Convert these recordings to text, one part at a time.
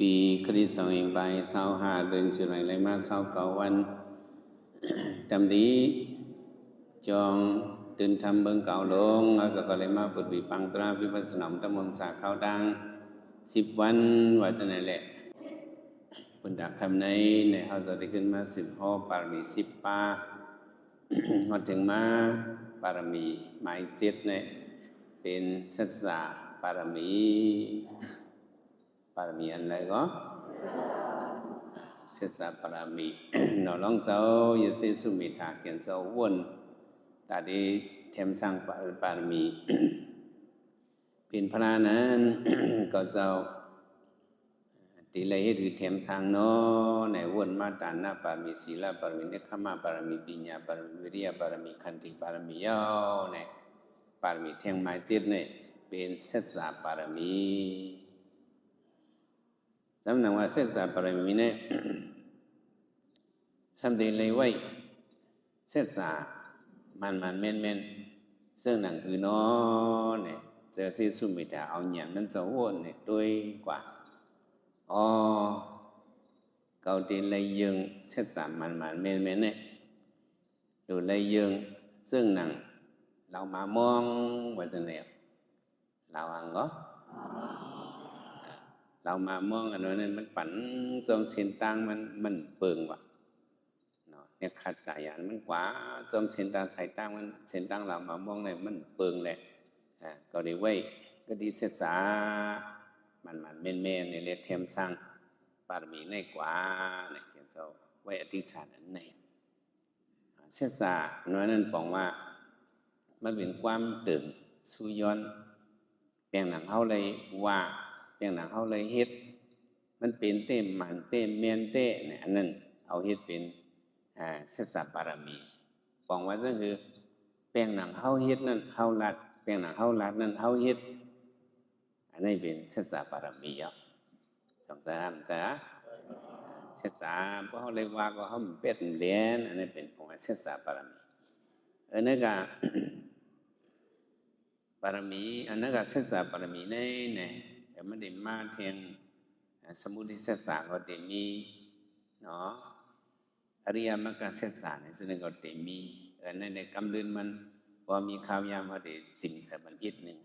ปีคริสต์ศักราช25เดือนจุลายเลยมา29วันจำดีจองตื่นทำเบิ่งเก่าลงแล้วก็เลยมาปุดวิปังตราวิปัสสนามตะมนสาขาวดัง10วันว่าจะนั่นแหละปุณดักคำในเฮาจะได้ขึ้นมา10ข้อปารมี10ปาฮอดถึงมาปารมีหมาย7เนี่ยเป็นสัจจะปารมีอันไหนก็ศึกษาปรามีนอลองเจ้าอย่าเสสุมิถาเกียนเจ้าวนตาดีเทมสร้างปารมีเป็นพระนั้นก็เจ้าตีเลยให้ถือเทมสร้างเนาะในวนมาตานาปารมีศีลปารมีเนคขมาปารมีปัญญาปารมีวิริยปารมีขันติปารมีย่อเนี่ยปารมีเทียงไม้จิตเนี่ยเป็นศึกษาปารมีสำนักว่าศึกษาปารมีเนี่ยทำดีเลยไว้เสียสามันเม่นซึ่งหนังคือน้อเนี่ยเจอที่สุมิตาเอาอย่างนั้นจะวนเนี่ยด้วยกว่าอ๋อเกาตีเลยยึงเสียสามันเม่นเนี่ยดูเลยยึงซึ่งหนังเรามามองว่าจะเนี่ยเราอังก็เรามามองอันนั้นมันปั่นจมเส้นตังมันเปิงว่ะเนี่ยขัดตายานมันกว่าจมเส้นตางสายตั้งมันเส้นตั้งเรามามองเนี่ยมันเปิงแหละก็ดีไว้ก็ดีเสียสามันเม่นในเรียกเทียมสร้างปารมีในกว่าเนี่ยเขียนเจ้าไว้อธิษฐานอันไหนเสียสานั้นบอกว่ามันเป็นความตื่นสุย้อนเปียงหนังเขาเลยว่าเปียงหนังเขาเลยเฮ็ดมันเป็นเต้มมันเต้มเมียนเต้เนี่ยอันนั้นเอาเฮ็ดเป็นเสสะปารมีบอกว่าก็คือแป้งหนังเฮาเฮ็ดนั่นเฮาลัดแป้งหนังเฮาลัดนั่นเฮาเฮ็ดอันนี้เป็นเสสะปารมีอ่ะสองสามจ้ะเสสะเพราะเฮาเลยว่าก็เฮาเป็ดเหรียญอันนี้เป็นของเสสะปารมีอันนั้นก็ปารมีอันนั้นก็เสสะปารมีเนี่ยแต่ไม่ได้มาเทียงสมุทิเสสะก็ได้มีเนาะอริยมรรคเสสะเนี่ยซึ่งก็ได้มีในกำเดินมันพอมีข่าวยามว่าได้สิ่งสบันพิษหนึ่ง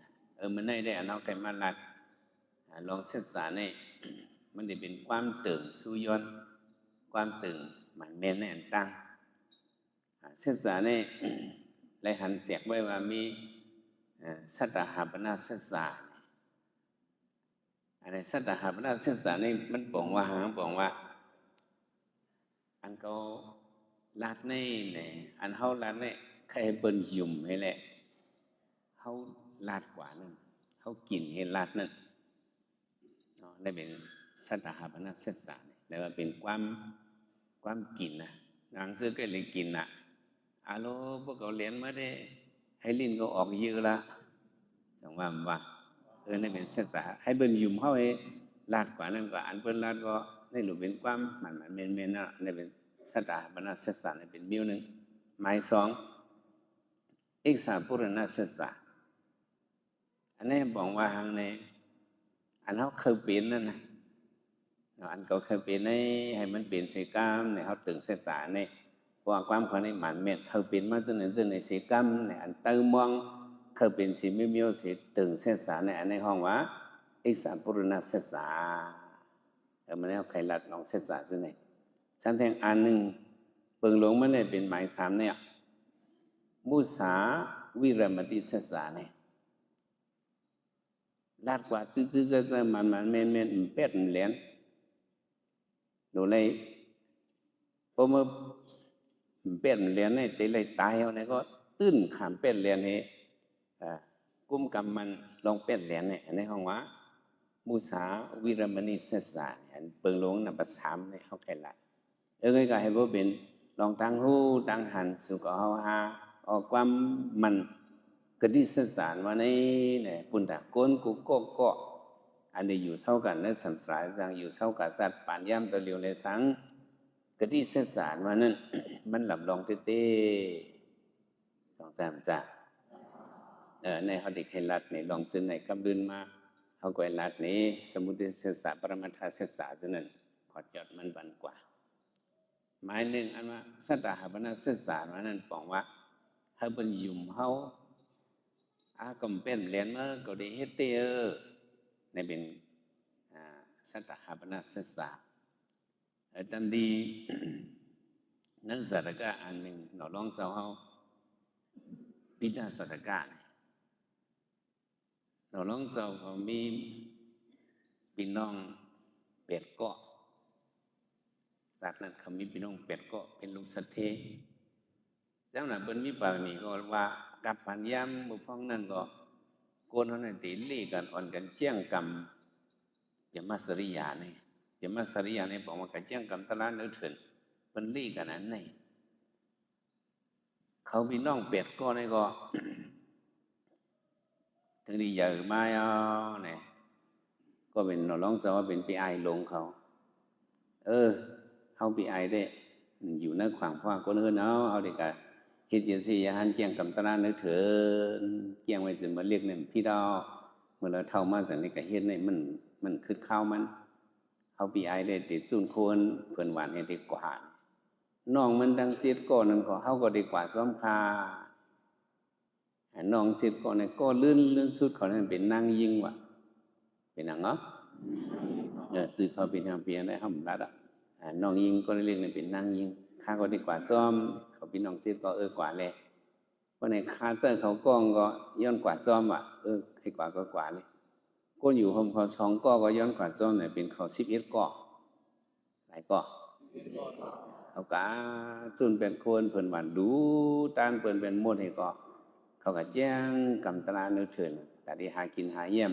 มันได้อันเอาไก่มาลัดลองเสสะเนี่ยมันได้เป็นความตื่นสุย้อนความตื่นมันแม่นแน่นตั้งเสสะเนี่ยเลยหันแจกไว้ว่ามีสัตตหาปนาเสสะอันนี้สัตตหาปนาเสสะนี่มันบอกว่าอันเขาลัดนี่เนี่ยอันเขาลัดเนี่ยใครเปิ้นยุ่มให้แหละเขาลัดกว่านั่นเขากินให้ลัดนั่นได้เป็นสัตตหาปนาเสสะเนี่ยแล้วก็เป็นความกินนะหนังซื้อก็เลยกินน่ะอาโลพวกเขาเรียนมาได้ให้ลิ้นก็ออกเยอะละจังว่านี่เป็นเสสะให้เปิ้นยุ่มเขาให้ลัดกว่านั่นกว่าอันเปิ้นลัดก็ได้หลุเป็นความมันเม่นๆนะได้เป็นสัตตหาปนาเสสะเนี่ยเป็นมิ้วนึงหมายสองเอกสารปุรณเสสะอันนี้บอกว่าทางในอันเขาเคยเป็นนั่นนะอันเขาเคยเป็นให้มันเป็นเสกรรมเนี่ยเขาตึงเสสะเนี่ยเพราะความเขาในหมันเม็ดเขาเป็นมาจนในเสกรรมเนี่ยอันเติมมองเคยเป็นสีมิวสีตึงเสสะเนี่ยอันในห้องว่าเอกสารปุรณเสสะมันเอาใครลัดลองเสสะซึ่งไหนชั้นแทงอันหนึ่งเปิงหลงมันเนี่ยเป็นหมายสามเนี่ยมุสาวิรมติเสสะเนี่ยลาดกว่าจื้อมันเม่นเป็ดเหรียญดูเลยพอมาเป็ดเหรียญเนี่ยตีเลยตายเอาเนี่ยก็ตื้นขามเป็ดเหรียญให้กุ้มกำมันลองเป็ดเหรียญเนี่ยในห้องว่ามุสาวิรมติเสสะเนี่ยเปิงหลงนับสามเนี่ยเขาใครละก็ให้ว่าเป็นลองตั้งหูตั้งหันสุขเอาฮาออกความมันกระดิษสารว่าในเนี่ยปุ่นตะก้นกูก็อันนี้อยู่เท่ากันในสัมสายสังอยู่เท่ากับจัดป่านย่ำตะเลียวในสังกระดิษสารว่านั้นมันหลับลองเต้สองสามจ้าในเขาเด็กให้รัดในลองซื้อในกำดืนมา เขาก็ลัดนี้สมุติศึกษาปรมัตถศึกษาฉะนั้นขอดยอดมันบันกว่าหมายหนึ่งอันว่าสัตตหปนศึกษานั้นบอกว่าถ้าเป็นยุ่มเขาก็เป็นเรียนมาก็ได้เฮ็ดเตอในเป็นสัตตหปนศึกษาตันดีนั้นสัตกะอันหนึ่งเราลองเจ้าเขาปิดาสัตกะเราลองเจ้าเขามีพี่น้องเป็ดเกาะสัตว์นั้นเขามีพี่น้องเป็ดเกาะเป็นลูกสัตว์เทเจ้าหน้าเป็นมีบารมีก็ว่ากับปัญญามบุฟองนั่นก็โกนเขาในตีลี่กันอ่อนกันเจียงกรรมอย่ามาสริยาเนี่ยอย่ามาสริยาเนี่ยบอกว่ากันเจียงกรรมตะลาเนื้อเถินเป็นลี่กันนั้นเนี่ยเขาพี่น้องเป็ดก็เนี่ยก็ถึงดีใหญ่มาเนี่ยก็เป็นเราลองจะว่าเป็นปีไอลงเขาเขาปีไอได้อยู่ในขวางพ่อก็เนื้อเนาะเอาเด็กอะเฮ็ดจังซี่หันเจียงกำตะลาเนื้อเถินเจียงไว้จนมาเรียกเนี่ยพี่ดาวเมื่อเราเท่ามาจากนี้ก็เฮ็ดเนี่ยมันคือข้าวมันเขาปีไอได้ติดจุนโคนเพิ่นหวานให้ดีกว่าน้องมันดังเจ็ดก้อนนั่นก็เขาก็ดีกว่าซ้อมคาน้องเจ็ดก้อนเนี่ยก็ลื่นสุดเขาเนี่ยเป็นนางยิงว่ะเป็นนางเนาะจื่อเขาเป็นทางเพียงได้ห้ามรัดน้องยิงก็เรียกเนี่ยเป็นนางยิงข้าก็ดีกว่าซ้อมเขาพี่น้องเจ็ดก็กว่าเลยเพราะในข้าเจอเขาก้องก็ย้อนกว่าซ้อมว่ะให้กว่าก็กว่าเลยก็อยู่หอมเขาสองก็ย้อนกว่าซ้อมเนี่ยเป็นเขา11ก็หลายก็เขากะจุนเป็นคนเพิ่นหวานดูต้านเพิ่นเป็นมดให้ก็เขาก็แจ้งกำตราเนื้อเถินแต่ที่หากินหาเยี่ยม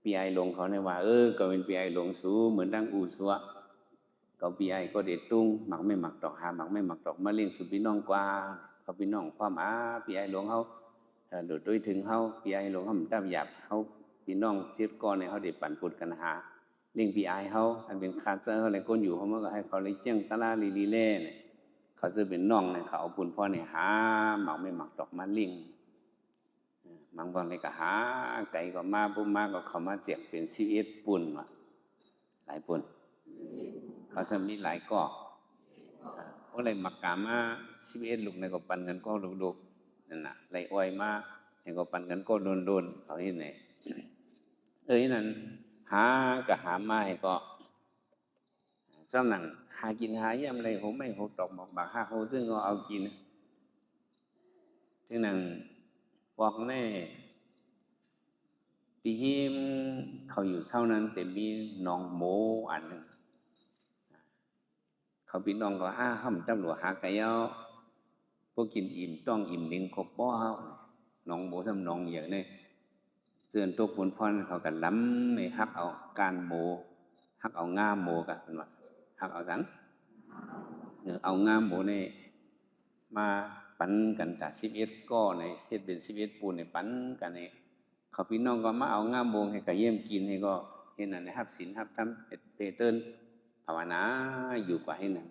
ปีไอหลงเขาเนี่ยว่าก็เป็นปีไอหลงสูเหมือนดังอูซัวก็ปีไอก็เด็ดตุ้งหมักไม่หมักดอกหาหมักไม่หมักดอกมาเลี้ยงสุพี่น้องกว่าเขาพี่น้องพ่อหมาปีไอหลงเขาโดดด้วยถึงเขาปีไอหลงเขาดับหยาบเขาพี่น้องเช็ดก้อนในเขาเด็ดปั่นปุดกันหาเลี้ยงปีไอเขาอันเป็นคาเจอเขาเลยก้นอยู่เขามันก็ให้เขาเลยเจียงตะลาลีเล่เนี่ยเขาจะเป็นน้องเนี่ยเขาเอาปุ่นพ่อเนี่ยหาหมักไม่หมักดอกมาเลี้ยงบางวันเลยก็หาไก่ก็มาปุ๊บมาก็เขามาเจ็บเป็น11ปุ่นว่ะหลายปุ่นเขาจะมีหลายกอกก็เลยหมักกามา11ลูกในก็ปันกันก็ลูกๆนั่นน่ะไรอ้อยมาในก็ปันกันก็โดนเขาเห็นไหนนั้นหาก็หามาให้ก็เจ้าหนังหากินหายามไรผมไม่หกดอกบอกบากหาโหซึ่งก็เอากินที่นั่งบอกแน่ตีหิมเขาอยู่เท่านั้นแต่มีน้องโมอันหนึ่งเขาพี่น้องก็ห้ามตำรวจหาไก่เอาพวกกินอิ่มต้องอิ่มหนึ่งครบป้อน้องโมทำน้องอย่างนี้เสื่อนตัวผลพรเขากันล้ำไม่ฮักเอาการโมฮักเอาง่ามโมกันเป็นว่าฮักเอาสังเอาง่ามโมเนี่ยมาปันกันจาก11ก็ในเฮ็ดเป็น11ปูนในปันกันเนี่ยเขาพี่น้องก็มาเอาง่ามโมให้กับเยี่ยมกินให้ก็เห็นนั่นนะครับศีลครับทำเตเติ้ลภาวนาอยู่กว่าให้นั่น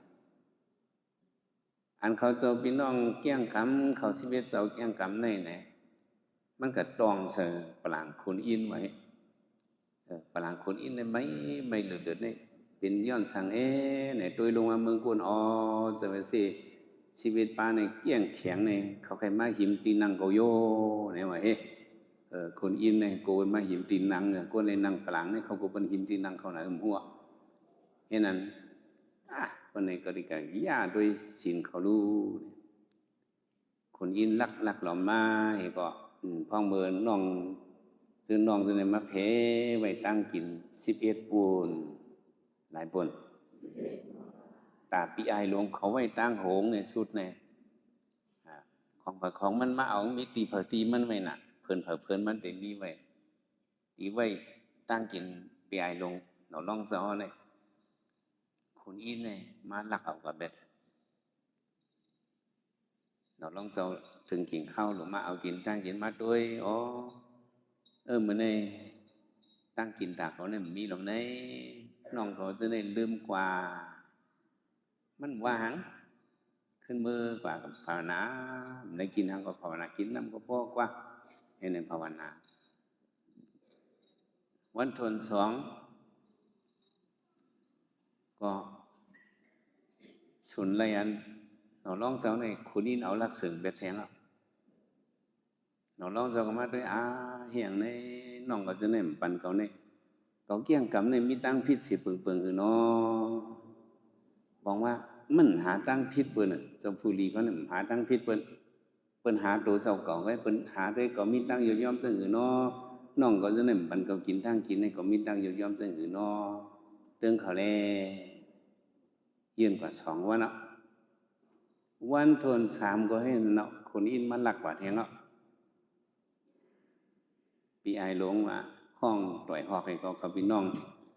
อันเขาเจ้าพี่น้องเกี้ยงคำเขา11เจ้าเกี้ยงคำในไหนมันก็ตองเสปลางคุณอินไว้ปลางคุณอินได้ไม่เหลือเดือดเนี่ยเป็นย้อนสั่งเนี่ยโดยลงมาเมืองกุนจะไปสิชีวิตป้าในเกี้ยงแข็งเนี่ยเขาใครมาหิมตีนังโกโยเนี่ยว่าคนอินเนี่ยโกนมาหิมตีนังเนี่ยโกนในนังปลางเนี่ยเขาก็เป็นหิมตีนังเขาไหนหัวเห็นนั้นคนในก็ดีกันย่าด้วยสินเขารู้คนอินลักหล่อมาเห็นก็พ่อเมืองน้องซื้อน้องซื้อในมะเพไว้ตั้งกิน11ปูนหลายปูนตาปีไอหลวงเขาไว้ตั้งโหงในสุดในของมันมาเอามีตีเผาตีมันไว้น่ะเพิ่นมันเต็มมีไว้ตีไว้ตั้งกินปีไอหลวงเราล่องซ้อเลยคนอินเนี่ยมาลักเอากับเบ็ดเราล่องซ้อถึงกินข้าวหรือมาเอากินตั้งกินมาด้วยเหมือนในตั้งกินตาเขาเนี่ยมีหรอกในน้องเขาจะได้ลืมกว่ามันว่าหังขึ้นมือกว่ากับภาวนาในกินทางก็ภาวนากินน้ำก็พอกว่าให้ในภาวนา วันทนสองก็สุนไรอันหนอร้องเจ้าในคุณอินเอาลักเสริงเบ็ดแทงอ่ะหนอร้องเจ้าก็มาด้วยเหียงในน้องก็จะเนี่ยปันเขาเนี่ยเขาเกี่ยงกำในมีตั้งพิษสิเปิงคือเนาะบอกว่ามันหาตั้งพิษเปิ้นเจ้าผู้ลีเขาเนี่ยหาตั้งพิษเปิ้นหาตัวเจ้าเก่าไว้เปิ้นหาด้วยก็มีตั้งย่อมๆซึ่งคือเนาะน้องก็จะเนี่ยปันเขากินทั้งกินในก็มีตั้งย่อมๆซึ่งคือเนาะเรื่องเขาแลยืนกว่า2 วันเนาะวันทน3ก็ให้เนาะคนอินมันหลักกว่าแทงเนาะปีไอหลงว่าห้องต่อยหอกให้ก็กับพี่น้อง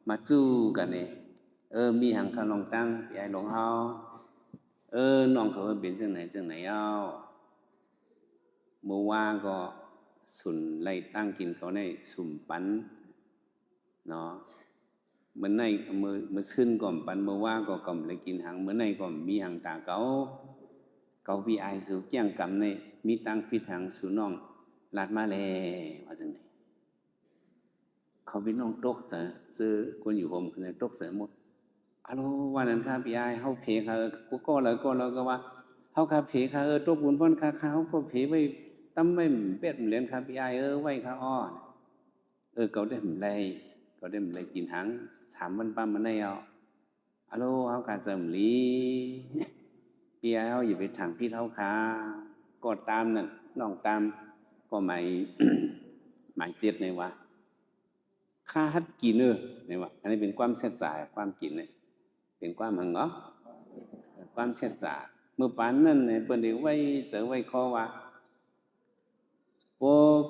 มาจู้กันเนี่ยมีหังคาลองตั้งปีไอหลงเฮาน้องเขาเป็นจังไหนเอาเมื่อว่าก็สุนไล่ตั้งกินเขาในสุ่มปันเนาะเมื่อในเมื่อขึ้นก่อมปันเมื่อว่าก็ก่อมเลยกินหังเมื่อในก็มีหังตาเขาพี่ไอสู่เกี่ยงกำในมีตั้งพิถังสู่น้องลาดมาแลว่าจังไหนเขาพี่น้องตกเสือซื้อคนอยู่ผมคือตกเสือหมดอะโลวันนั้นข้าพี่ไอเฮาเพคากูก็แล้วก็ว่าเฮาคาเพคาตกบุญพ้นคาเฮาก็เพไว้ตั้มไม่เป็ดเหรียญคาพี่ไอไว้คาอ้อเขาได้ไรเขาได้ไรกินหัง3 วันปั้มมันได้เอาอะโลเฮาคาเสริมลีพี่ไอเฮาอย่าไปถังพี่เฮาคาก็ตามนั่นน้องตามก็หมายหมายเจ็ดในว่าค่าฮัดกินเนี่ยว่าอันนี้เป็นความเสียสายความกินเนี่ยเป็นความหังเนาะความเสียสายเมื่อปานนั้นเนี่ยเปิ้นได้ไว้เจอไว้ขอว่าโป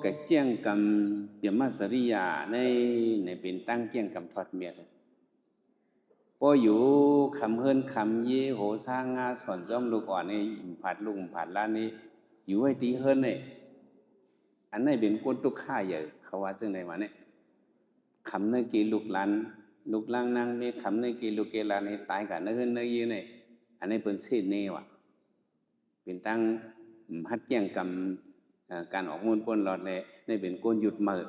กะเจียงกำเปียมาสริยาในเป็นตั้งเจียงกำทอดเมียโปอยู่คำเฮิรนคำเยโหสร้างงาสอนจ้อมลูกอ่อนนี่ผัดลุงผัดล้านนี่อยู่ไว้ตีเฮิรนเนี่ยอันนั้นเป็นก้นตุกข่าใหญ่เขาว่าจังได๋วะเนี่ยคำในกีลูกหลานลูกล่างนางมีคำในกีลูกเกลาในตายกันเนื้อเนื้อยืนเนี่ยอันนี้เป็นเศษเนวะเป็นตั้งฮัดแย่งกำการออกมูลป้นหลอดเลยในเป็นก้นหยุดมือ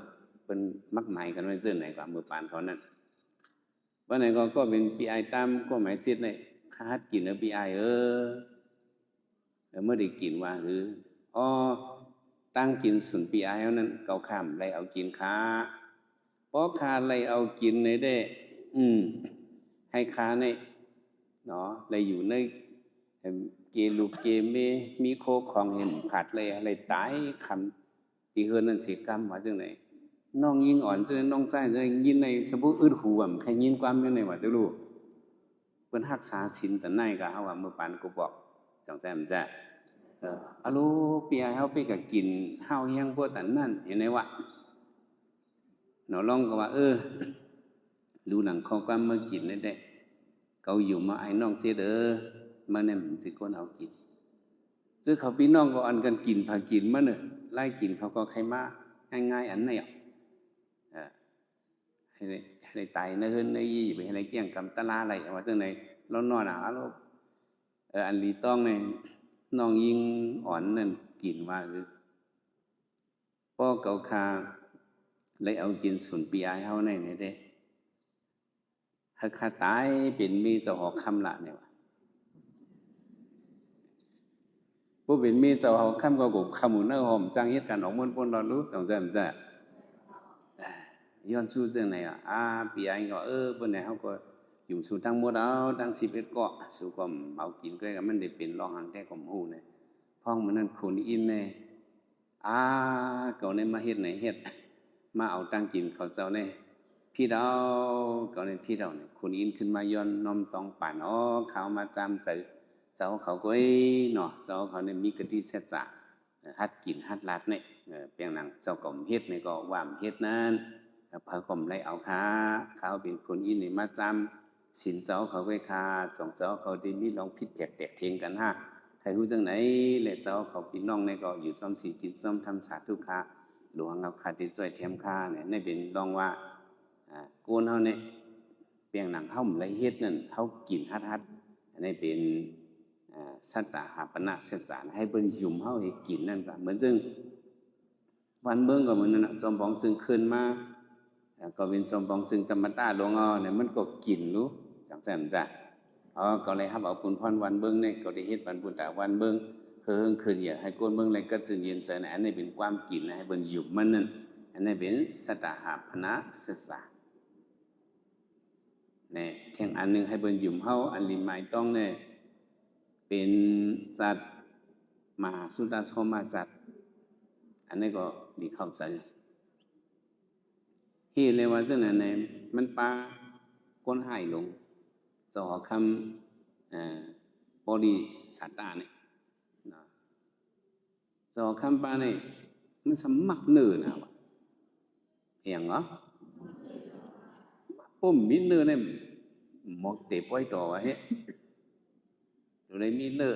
เป็นมักหมายกันไว้เสื่อไหนกว่ามือปานเขานั่นวันไหนก็เป็นปีไอตามก็หมายจิตเนี่ยฮัดกินปีไอเมื่อได้กินว่าหรือตั้งกินสุนปีไอนั้นเกาข้ามไรเอากินค้าเพราะคาอะไรเอากินในได้ให้คาในเนาะอะไรอยู่ในเกลูกเกเมมีโคของเห็นผัดเลยอะไรตายคำที่เฮือนนั่นเสียกรรมว่าจังไหนน้องยิงอ่อนจังน้องไส้จังยินในสมบูรณ์อึดหูอ่ะใครยินความยังไงวะจะรู้เพิ่นรักษาศีลแต่ไหนก็เฮาว่าเมื่อปานกูบอกจังแซ่มจ้ะอะลูเปียเฮาไปก็กินเฮาเฮียงพวกแต่นั่นเห็นไหมวะหนอลองก็ว่าดูหนังข้อความเมื่อกินได้ได้เขาอยู่มาไอ้น้องเสียเด้อมาเนี่ยมันสิคนเอากินซื้อเขาพี่น้องก็อันกันกินพากินมาเนี่ยไล่กินเขาก็ใครมาง่ายๆอันไหนให้ตายเนื้อเนื้อยี่ไปให้เกี่ยงกำตะลาอะไรว่าจังไหนเรานอนเราอันลีต้องเนี่ยน้องยิงอ่อนนั่นกินว่าคือพ่อเก่าคาเลยเอากินส่วนปีไอเฮาในนี่เด้ถ้าข้าตายเป็นมีเจ้าหอกคำละเนี่ยวะผู้เป็นมีเจ้าหอกคำก็กบคำหมุนเนื้อหอมจังเฮ็ดกันออกมันปนเรารู้จังจ้ะย้อนสู้เรื่องไหนปีไอก็บนไหนเขาก็อยู่สู่ทั้งหมดเอาทั้ง11 เกาะสู่ก็เอากินก็มันได้เป็นรองหังแท้ก็หูเนี่ยพ้องมันนั่นคนอินเนี่ยเก่าเนี่ยมาเฮ็ดไหนเฮ็ดมาเอาตั้งกินเขาเจ้าเนี่ยพี่เราก็เลยพี่เราเนี่ยคนอินขึ้นมาย้อนน้อมตองป่านเขามาจำใส่เจ้าเขาก็เนาะเจ้าเขาเนี่ยมีกะทิเสษะฮัดกินฮัดลาดเนี่ยเปียงหนังเจ้าก็เฮ็ดเนี่ยก็ว่ามเฮ็ดนั้นพระกรมไรเอาค้าเขาเป็นคนอินเนี่ยมาจำสินเจ้าเขาไว้คาสองเจ้าเขาได้มีลองพิษแตกเทียงกันใครรู้จังไหนเลยเจ้าเขาพี่น้องเนี่ยก็อยู่ซ้อมสีกินซ้อมทำสาธุค้าหลวงเอาคาที่ช่วยเทียมค้าเนี่ยในเป็นลองว่ากูนเฮาเนี่ยเปียงหนังเฮาไรเฮ็ดนั่นเฮากินฮัดอันนี้เป็นสัตตาหาปณะเสสารให้เบิ่นยุ่มเฮาให้กินนั่นก็เหมือนซึ่งวันเบิ่งก็เหมือนนั่นน่ะจอมบองซึ่งขึ้นมา ก็เป็นชมปองซึ่งธรรมดาหลวงอ้อเนี่ยมันก็กินรู้จังซั่นจ้ะก็เลยครับเอาปุนพรวันเบิ่งเนี่ยก็ได้เฮ็ดปันปุนตาวันเบิ่งเฮิงคืนอย่าให้ก้นเบิ่งเลยก็จึงเย็นใจนะอันนี้เป็นความกินนะให้เบิ่นหยุบมันนั่นอันนี้เป็นสตหพนะศึกษาเนี่ยแทงอันนึงให้เบิ่นหยุมเฮาอันลิหมายต้องเนี่ยเป็นสัตว์มหาสุดาโสมาสัตว์อันนี้ก็ดีเข้าใจที่เลยว่าจังนั้นเนี่ยมันปาก้นหายลงจะหอคำบริสัตตาเนี่ยนะจะหอคำปาเนี่ยมันสมักเนื้อนะวะเพียงเหรอปุ่มมิเนื้อเนี่ยหมกเตะป้อยต่อวะเฮ้อยู่ในมิเนื้อ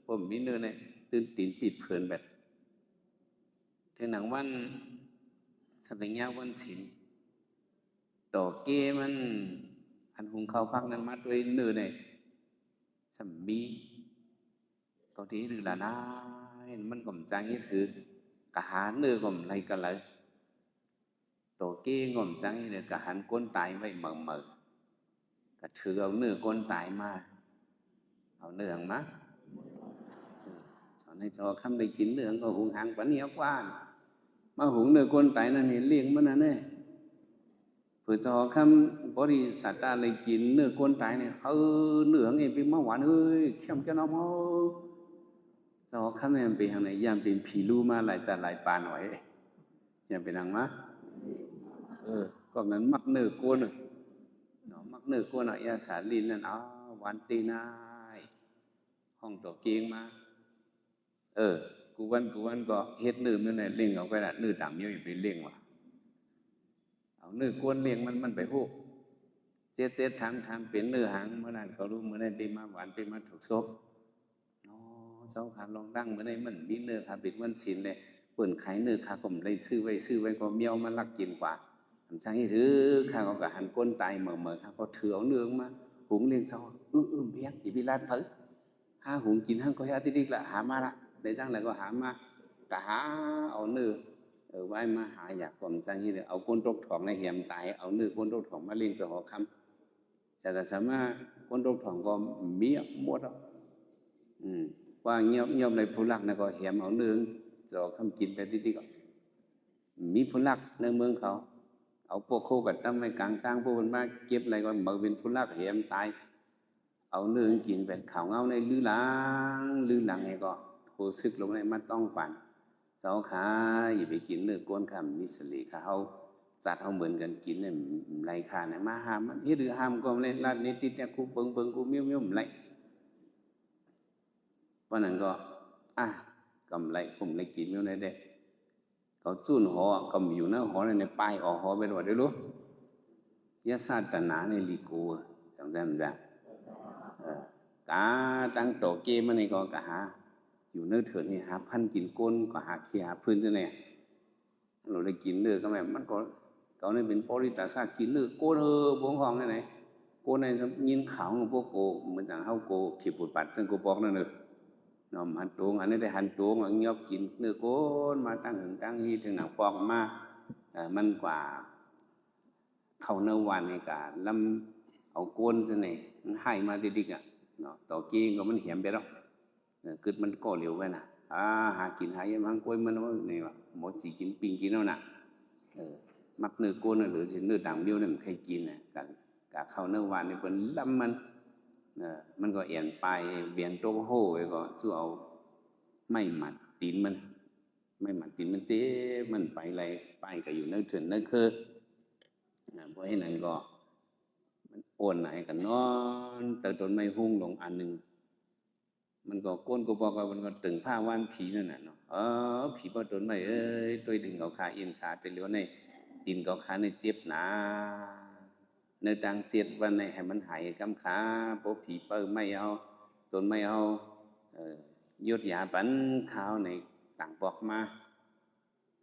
ปุ่มมิเนื้อเนี่ยตื่นตีนปิดเพลินแบบถึงหนังวันสัตยาวันศิลต่อเกมันอันหุงข้าวพักนั้นมาด้วยเนื้อเนี่ยสัมมีก็ที่หรือละนะมันก็มจังนี่คือกะหาเนื้อก็มไรกันเลยตัวเก้งมจังนี่เลยกะหันก้นตายไว้เหม่อกะถือเอาเนื้อก้นตายมาเอาเนื้อมาสอนให้จอคำได้กินเนื้อก็หุงหางปันเหนียวกว่ามาหุงเนื้อก้นตายนั่นเห็นเลี้ยงมันนั่นเนี่ยเพื่อจอคำบริษัทอะไรกินเนื้อก้นตายเนี่ยเนื้อไงเป็นมาหวานเอ้ยเข้มจะน้ำเอาจอคำเนี่ยเป็นทางไหนย่ำเป็นผีรู้มาหลายจัดหลายปานหน่อยย่ำเป็นทางมาก็นั้นมักเนื้อก้นเนาะมักเนื้อก้นยาสาลินนั่นวันตีนายห้องตัวเกียงมากูวันก็เฮ็ดเนื้อมันเนี่ยเลี้ยงเอาไปละเนื้อต่างเยอะอยู่ไปเลี้ยงว่ะเอาเนื้อก้นเลี้ยงมันไปหู้เจ๊ทำเป็นเนื้อหางเมื่อนั้นก็รู้เมื่อนั้นไปมาหวานไปมาถูกซบเจ้าขาลองดั้งเมื่อนั้นมันมีเนื้อขาปิดวันชินเลยเปิ่นขายเนื้อขาผมเลยซื้อไว้ก็เมียวมันรักกินกว่าทำช่างให้ถือข้าก็กะหันก้นตายเหม่อข้าก็ถือเอาเนื้อมาหุงเลี้ยงเจ้าเพียงอีพิลาเถอะห้าหุงกินห้างก็ให้อาทิตย์ละหามาละได้ตั้งไหนก็หามากะหาเอาเนื้อไว้มาหาอยากผมจังที่เดียวเอาก้นตกถ่องในเหี่ยมตายเอาเนื้อก้นตกถ่องมาเลี้ยงเจ้าหอคำจะกระสามารถก้นตกถ่องก็มีหมดแล้วว่าเงียบในผู้รักนะก็เหี่ยมเอาเนื้อเจ้าคำกินไปทีๆก็มีผู้รักในเมืองเขาเอาพวกโคกับตั้งไว้กลางทางพวกมันมาเก็บอะไรก็มาเป็นผู้รักเหี่ยมตายเอาเนื้อกินเป็นข่าวเงาในลื้อหลังไงก็โคซึกลงในมันต้องปั่นเสาขาอย่าไปกินเนื้อก้นคำมิสลีขาเขาจัดเขาเหมือนกันกินเนี่ยไรขาเนี่ยมาห้ามมันเฮ็ดหรือห้ามก็ไม่ลาดนิดติดเนี่ยกูเบิ่งกูเมี้ยวไรเพราะนั้นก็กำไรผมเลยกินเมี้ยวในเด็กเขาจุนหอก็มีอยู่นะหอในป้ายออกหอไปหมดได้รู้ยาศาสตร์หนาในลีกูจำได้ไหมจ๊ะกาตั้งโตเกมันนี่ก็กะหาอยู่เนื้อเถื่อนนี่หาพันกินก้นก็หาเขียพื้นจะเนี่ยเราได้กินเนื้อก็แม่มันก็เขาเนี่ยเป็นปริตาซากินเนื้อโก้บวงห้องไหนโก้ในยินขาวของพวกโกเหมือนอย่างเฮาโกขีดปุดปัดซึ่งโกบอกนั่นเนอะนอมหันตรงอันนี้ได้หันตรงอันยอบกินเนื้อโก้มาตั้งหึงตั้งฮีถึงหนังปอกมามันกว่าเข้าเนื้อวันในการลำเอาก้นจะเนี่ยมันให้มาดิกอ่ะเนาะต่อกี้ก็มันเหี่ยมไปแล้วกึดมันก็เหลวไปนะหากินหายยังกล้วยมันว่าเนี่ยวะหมดจีกินปิงกินแล้วนะมักเนื้อโกนหรือเนื้อด่างเบี้ยวเนี่ยมันใครกินนะกับข้าวเนื้อวานนี่เป็นลำมันก็เอียนไปเบียนโต๊ะโห่ไว้ก็สู้เอาไม่หมัดตีนมันไม่หมัดตีนมันเจ๊มันไปอะไรไปก็อยู่เนื้อเถื่อนเนื้อคือเพราะให้นั่นก็มันโอนไหนกันนอนแต่ตนไม่หุ้งลงอันหนึ่งมันก็ก้นก็บอกว่ามันก็ตึงผ้าว่านผีนั่นน่ะเนาะผีบ่โดนไม่ตัวดึงเขาขาเอ็นขาแต่เหลียวในดินเขาขาในเจ็บหนาในดังเจ็ดวันในให้มันหายกำขาพวกผีเปิ้ไม่เอาตนไม่เอายดยาปันขาวในต่างบอกมา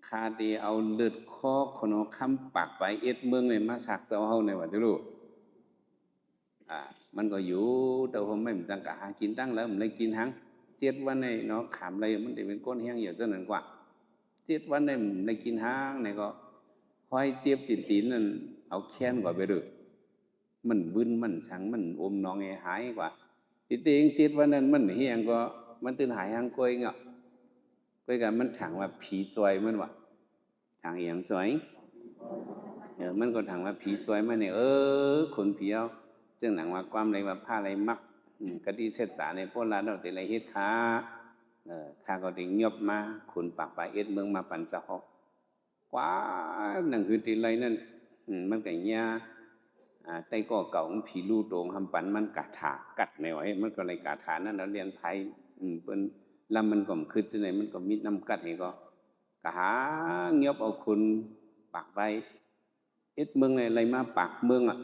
คาเดีเอาเลือดคอคนเอาคำปากไปเอ็ดเมืองในมาสักเจ้าเฮาในวัดรู้มันก็อยู่แต่ผมไม่เหมือนจังกะหากินตั้งแล้วมันเลยกินทั้งเจ็ดวันในเนาะขามอะไรมันจะเป็นก้นแห้งอยู่เท่านั้นกว่าเจ็ดวันในมันเลยกินทั้งในก็ค ห้อยเจี๊ยบตีนนั่นเอาแค้นกว่าไปดูมันบึ้นมันชังมันอมน้องไอ้หายกว่าตีเองเจี๊ยบวันนั้นมันเฮียงก็มันตื่นหายหังกล้วยเงาะกล้วยกันมันถังว่าผีจอยมันวะถังเอียงจอยมันก็ถังว่าผีจอยมันเนี่ยคนผีเอาจึงหนังว่าความอะไรว่าผ้าอะไรมักกะดีเสร็จสาในพวกเราเราแต่ละเฮ็ดค้าข้าก็ได้ยบมาขุนปากไปเอ็ดเมืองมาปันจะหอกกว่าหนังคือตีไรนั่นมันก็ยาใต้ก็เก่าผีลู่โด่งทำปันมันกัดถากัดไม่ไหวมันก็เลยกัดถานั่นเราเรียนไทยเป็นลำมันก็คือจะไหนมันก็มีน้ำกัดให้ก็กะหาเงียบเอาคุณปากไปเอ็ดเมืองอะไรมาปากเมืองอ่ะ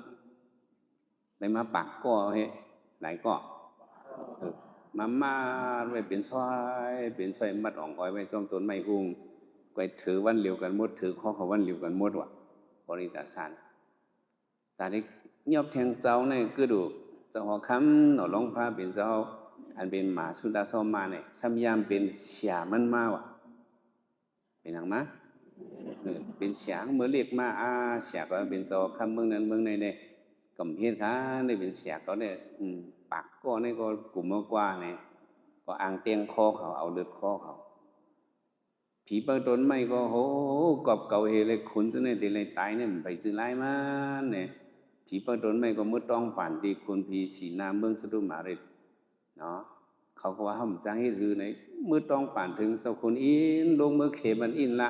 อะไรมาปากก็เฮ้ไหนก็มาไว้เป็นช่วยมัดอ่องอ้อยไว้ช่วงต้นไม้หุงไว้ถือวันเหลียวกันหมดถือข้อเขาวันเหลียวกันหมดว่ะบริจาคสารแต่ที่เงียบแทงเจ้าเนี่ยคือดูเจ้าหอคำหนอลงพระเป็นเจ้าอันเป็นหมาสุดาซ้อมมาเนี่ยซ้ำยามเป็นเสียมันมาว่ะเป็นหนังมะเป็นเสียงเมื่อเรียกมาเสียก็เป็นเจ้าคำเมืองนั้นเมืองในเนี่ยกำเฮ็ดค่ะเนี่ยเป็นเสียก็เนี่ยปากก็เนี่ยก็กลุ่มกว่าเนี่ยก็อ่างเตียงคอเขาเอาเลือดคอเขาผีเปิดต้นไม่ก็โหกอบเก่าเฮเลยขุนซะเนี่ยตีเลยตายเนี่ยไปซื้อไรมาเนี่ยผีเปิดต้นไม่ก็มืดต้องผ่านตีคุณผีสีน้ำเมืองสะดุมาริดเนาะเขาก็ว่าห้ามจ้างให้คือในมืดต้องผ่านถึงสกุลอินลงมือเขมันอินละ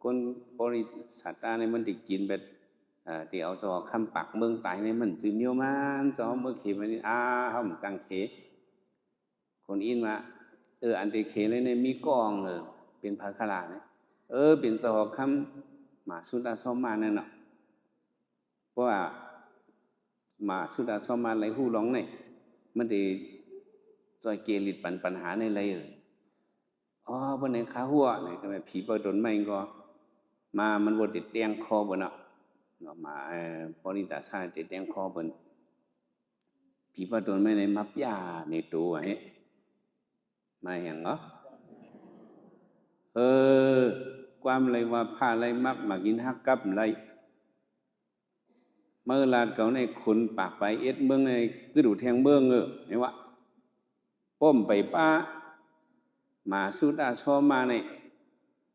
คนบริษัทในมันติกินแบบที่เอาจอคำปักเมืองตายในมันจืดเนียวมันจอเมื่อเขมันอินห้ามจ้างเขคนอินมาอันเดเคเลยเนี่ยมีกองเป็นภาคลาเนี่ยเป็นจอคำหมาสุดาซ้อมมานั่นเนาะเพราะว่าหมาสุดาซ้อมมาไหลหู้ร้องเนี่ยมันได้จอยเกลิดปัญหาในไรบนไหนขาหัวเนี่ยก็แบบผีเปิดโดนไม่ก็มามันบดติดแดงคอบนเนาะมาพอนิตาชาติดแดงคอบนผีเปิดโดนไม่ในมับยาในตัวมาอย่างเนาะความอะไรว่าผ้าอะไรมักมากินฮักกับอะไรเมื่อลาดเขาในขุนปากไปเอ็ดเมืองในกระดูแทงเมืองเห็นวะป้มไปป้ามาสุดาชอมาใน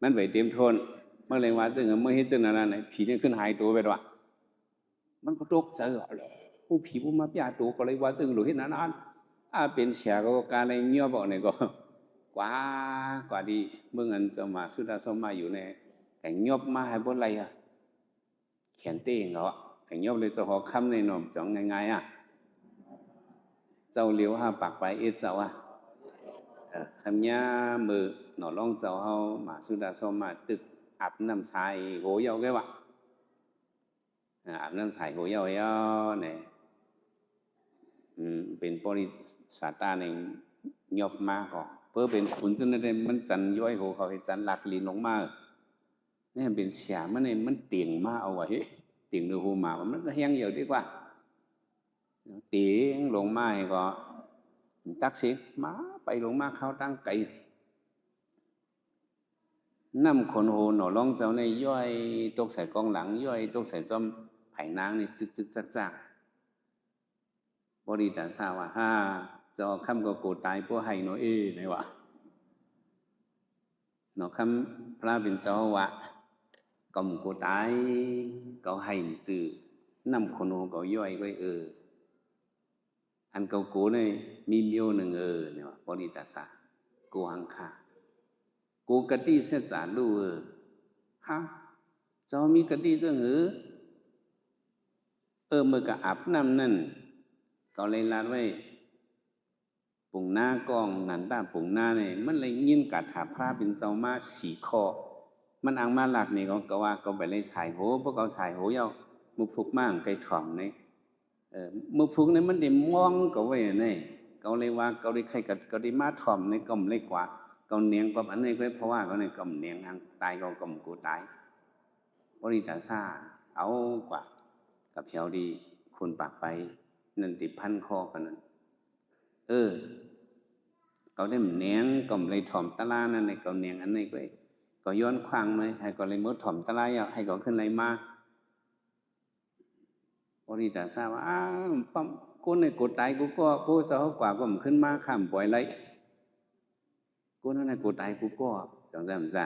มันไปเต็มทนเมื่อไรว่าจึงเมื่อเฮ็ดจึงนั้นไหนผีเนี่ยขึ้นหายตัวไปด้วยมันก็ตกใจผู้ผีผู้มาพิจารตัวก็เลยว่าจึงหลุดเฮ็ดนั้นเป็นเสียก็การอะไรเงี้ยบอกเนี่ยก็กว่าดีเมื่อเงินจะมาสุดาชอมาอยู่ในแต่เงียบมาให้บนไรเขียนเต้งเหรอแต่เงียบเลยจะหอคำในหน่อมจ่องง่ายเจ้าเลี้ยวปากไปเอ็ดเจ้าสัญญามือหนอล่องเจ้าเฮามาสุดาชอมาตึกอาบน้ำชายโหเยาแกวะอาบน้ำชายโหเยาเนี่ยเป็นบริษัทในยอบมาก็เพื่อเป็นขุนจนได้มันจันย้อยโหเขาให้จันหลักลีนลงมาเนี่ยเป็นเสียมันเนี่ยมันเตียงมาเอาไว้เตียงดูหูมามันก็แห้งเยอะดีกว่าเตียงลงมาให้ก็ตักสิมาไปลงมาเข้าตั้งไก่น้ำขนโหหน่อล่องเจ้าในย่อยตกใส่กองหลังย่อยตกใส่จอมไผ่นางนี่จึกจักบริตาสาวะจอคำก็โกตายพวกไห้โนไหนวะหนอคำพระเป็นเจ้าวะกำโกตายก็ไห้สื่อน้ำขนโหก็ย่อยก็อันเก่าโกเนี่ยมีเมียวหนึ่งเนี่ยวะบริตาสาโกหังคากูกะตี้เสสารลูเจ้ามีกะตี้จังเมื่อกะอาบน้ำนั่นก็เลยลาดไว้ปุ่งหน้ากองนันด้าปุ่งหน้าเนี่ยมันเลยยินกัดหาพระเป็นเจ้ามาสีคอมันอังมาหลักนี่ก็ว่าก็ไปเลยฉายโหพวกเขาฉายโหเยามุกฟุกมั่งไก่ถ่อมเนี่ยมุกฟุกเนี่ยมันได้มองก็ไว้เนี่ยเขาเลยว่าเขาได้ใครก็ได้มาถ่อมในกลมเล็กกว่าเขาเนียงก็อันนี้เพราะว่าเขาในกลมเนียงทางตายเขากลมกูตายบริตาซาเอากว่ากับเพียวดีคุณปากไปนั่นติพันคอกันนั่นเขาได้เนียงกลมเลยถ่อมตะลานั่นในเขาเนียงอันนี้ ก็ย้อนควางไหมให้ก็เลยมดถ่อมตะไลอ่ะให้ก็ขึ้นไรมาบริษัททราบว่าปั๊มกูในกูตายกูก็กูจะเขากว่าก็มันขึ้นมาข้ามปล่อยไรกูนั่นในกูตายกูก็จังจำจ้ะ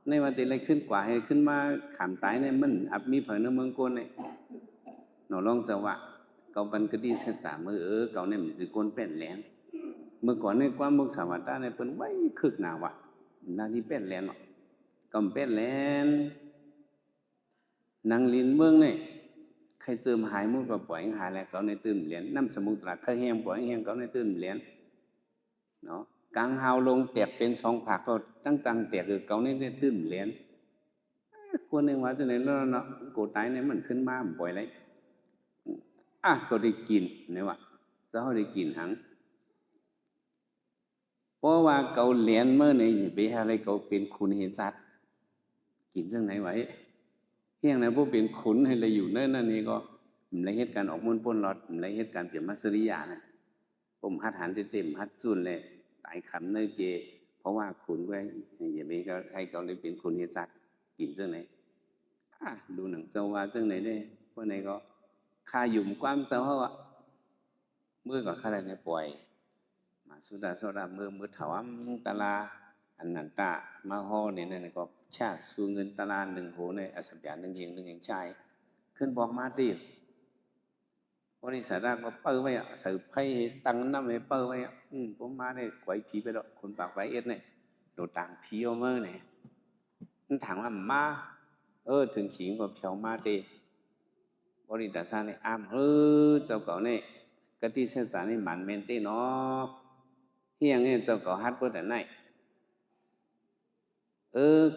ในวันที่ไรขึ้นกว่าให้ขึ้นมาขามตายเนี่ยมันอับมีเผยในเมืองกูเนี่ยหนูลองสวะเกาบันก็ดีเสียสามมือเกาเนี่ยมันจะโกนเป็นแหลนเมื่อก่อนในความมุกสาวัตตาในเป็นไว้คึกหนาวะนาที่เป็นแหลนหรอกก็เป็นแหลนนางลินเมืองเนี่ยใครเจอหายมุกก็ปล่อยหายแล้วเขาในตื่นเหรียญน้ำสมุทรใครแห้งปล่อยแห้งเขาในตื่นเหรียญเนาะกลางหาวลงแตกเป็นสองผักก็ตั้งแตกคือเขาในตื่นเหรียญคนหนึ่งว่าจะไหนแล้วเนาะกูตายเนี่ยมันขึ้นมาบ่อยเลยก็ได้กินเนี่ยว่ะจะเขาได้กินหังเพราะว่าเขาเหรียญเมื่อไหร่ไปอะไรเขาเป็นคุณเห็นสัตว์กินจังไหนไว้เที่ยงนะพวกเป็นขุนให้เราอยู่เนั่นนี่ก็มันเลยเหตุการณ์ออกมุ่นป้นรอดมันเลยเหตุการณ์เปลี่ยนมัสริยานะผมหัดหันเต็มหัดจุนเลยตายคำเนยเจเพราะว่าขุนไว้อย่าไปก็ให้เขาเลยเป็นขุนเฮจัดกินจังไหนดูหนังเจ้าว่าจังไหนได้พวกไหนก็ข้าหยุ่มความเจ้าเขาอะเมื่อก็ข้าอะไรเนี่ยปล่อยมาสุดาโซดามือถาวตาลาอันนันตามาห่อเนี่ยนั่นก็ชาสูเงินตลาดหนึ่งโหในอสัญญาหนึ่งเองหนึ่งเองชายขึ้นบอกมาดิบริษัทแรกก็เปิดไว้อะสืบให้ตังน้ำให้เปิดไว้อะผมมาได้ไหวผีไปแล้วคนปากไว้เอ็ดเนี่ยโดดต่างผีเอาเมื่อเนี่ยมันถามว่ามาถึงขิงก็เขียวมาดิบริษัทซ่าเนี่ยเจ้าเก่าเนี่ยกติเส้นสารนี่หมันเมนตี้เนาะเฮียงเนี่ยเจ้าเก่าฮัดเพื่อแต่ไหน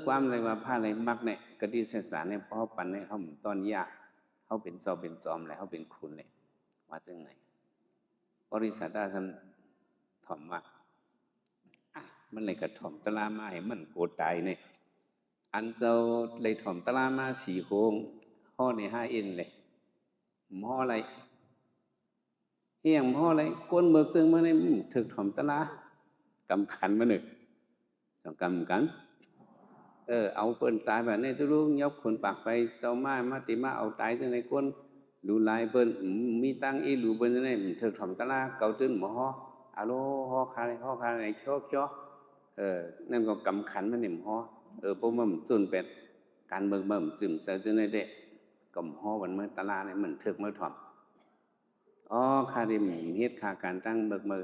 ความอะไรว่าผ้าอะไรมักเนี่ยกติเส้นสารเนี่ยเพราะปันเนี่ยเขาตอนยากเขาเป็นจอเป็นจอมอะไรเขาเป็นคุณเลยว่าจังไหนบริษัทได้ท่านถ่อมว่ามันเลยกระถ่อมตะลามาให้มันโกตายเนี่ยอันเจ้าเลยถ่อมตะลามาสี่โค้งห่อใน5 เอ็นเลยห่ออะไรเฮียงห่ออะไรก้นเบิกซึ่งมาในถึกถ่อมตะลากำขันมาหนึ่งต้องกำกันเอาเปิ้นตายแบบนี้ทุลุงยกคนปากไปเจ้ามาติมาเอาตายจังในก้นดูลายเปิ้นมีตังอีหลูเปิ้นจังได๋เถิกถ่อมตะลาเกาตื้นหมออะโลฮอคาไหนเคี้ยวนั่นก็กำขันมันนี่หมอพวกมันจุนเป็ดการเบิ่งบ่ซึมใส่จังได๋เด้ก็หมอวันเมื่อตะลาเนี่ยมันเถิกมาถ่อมคาดิมเฮ็ดค่าการตั้งเบิกมา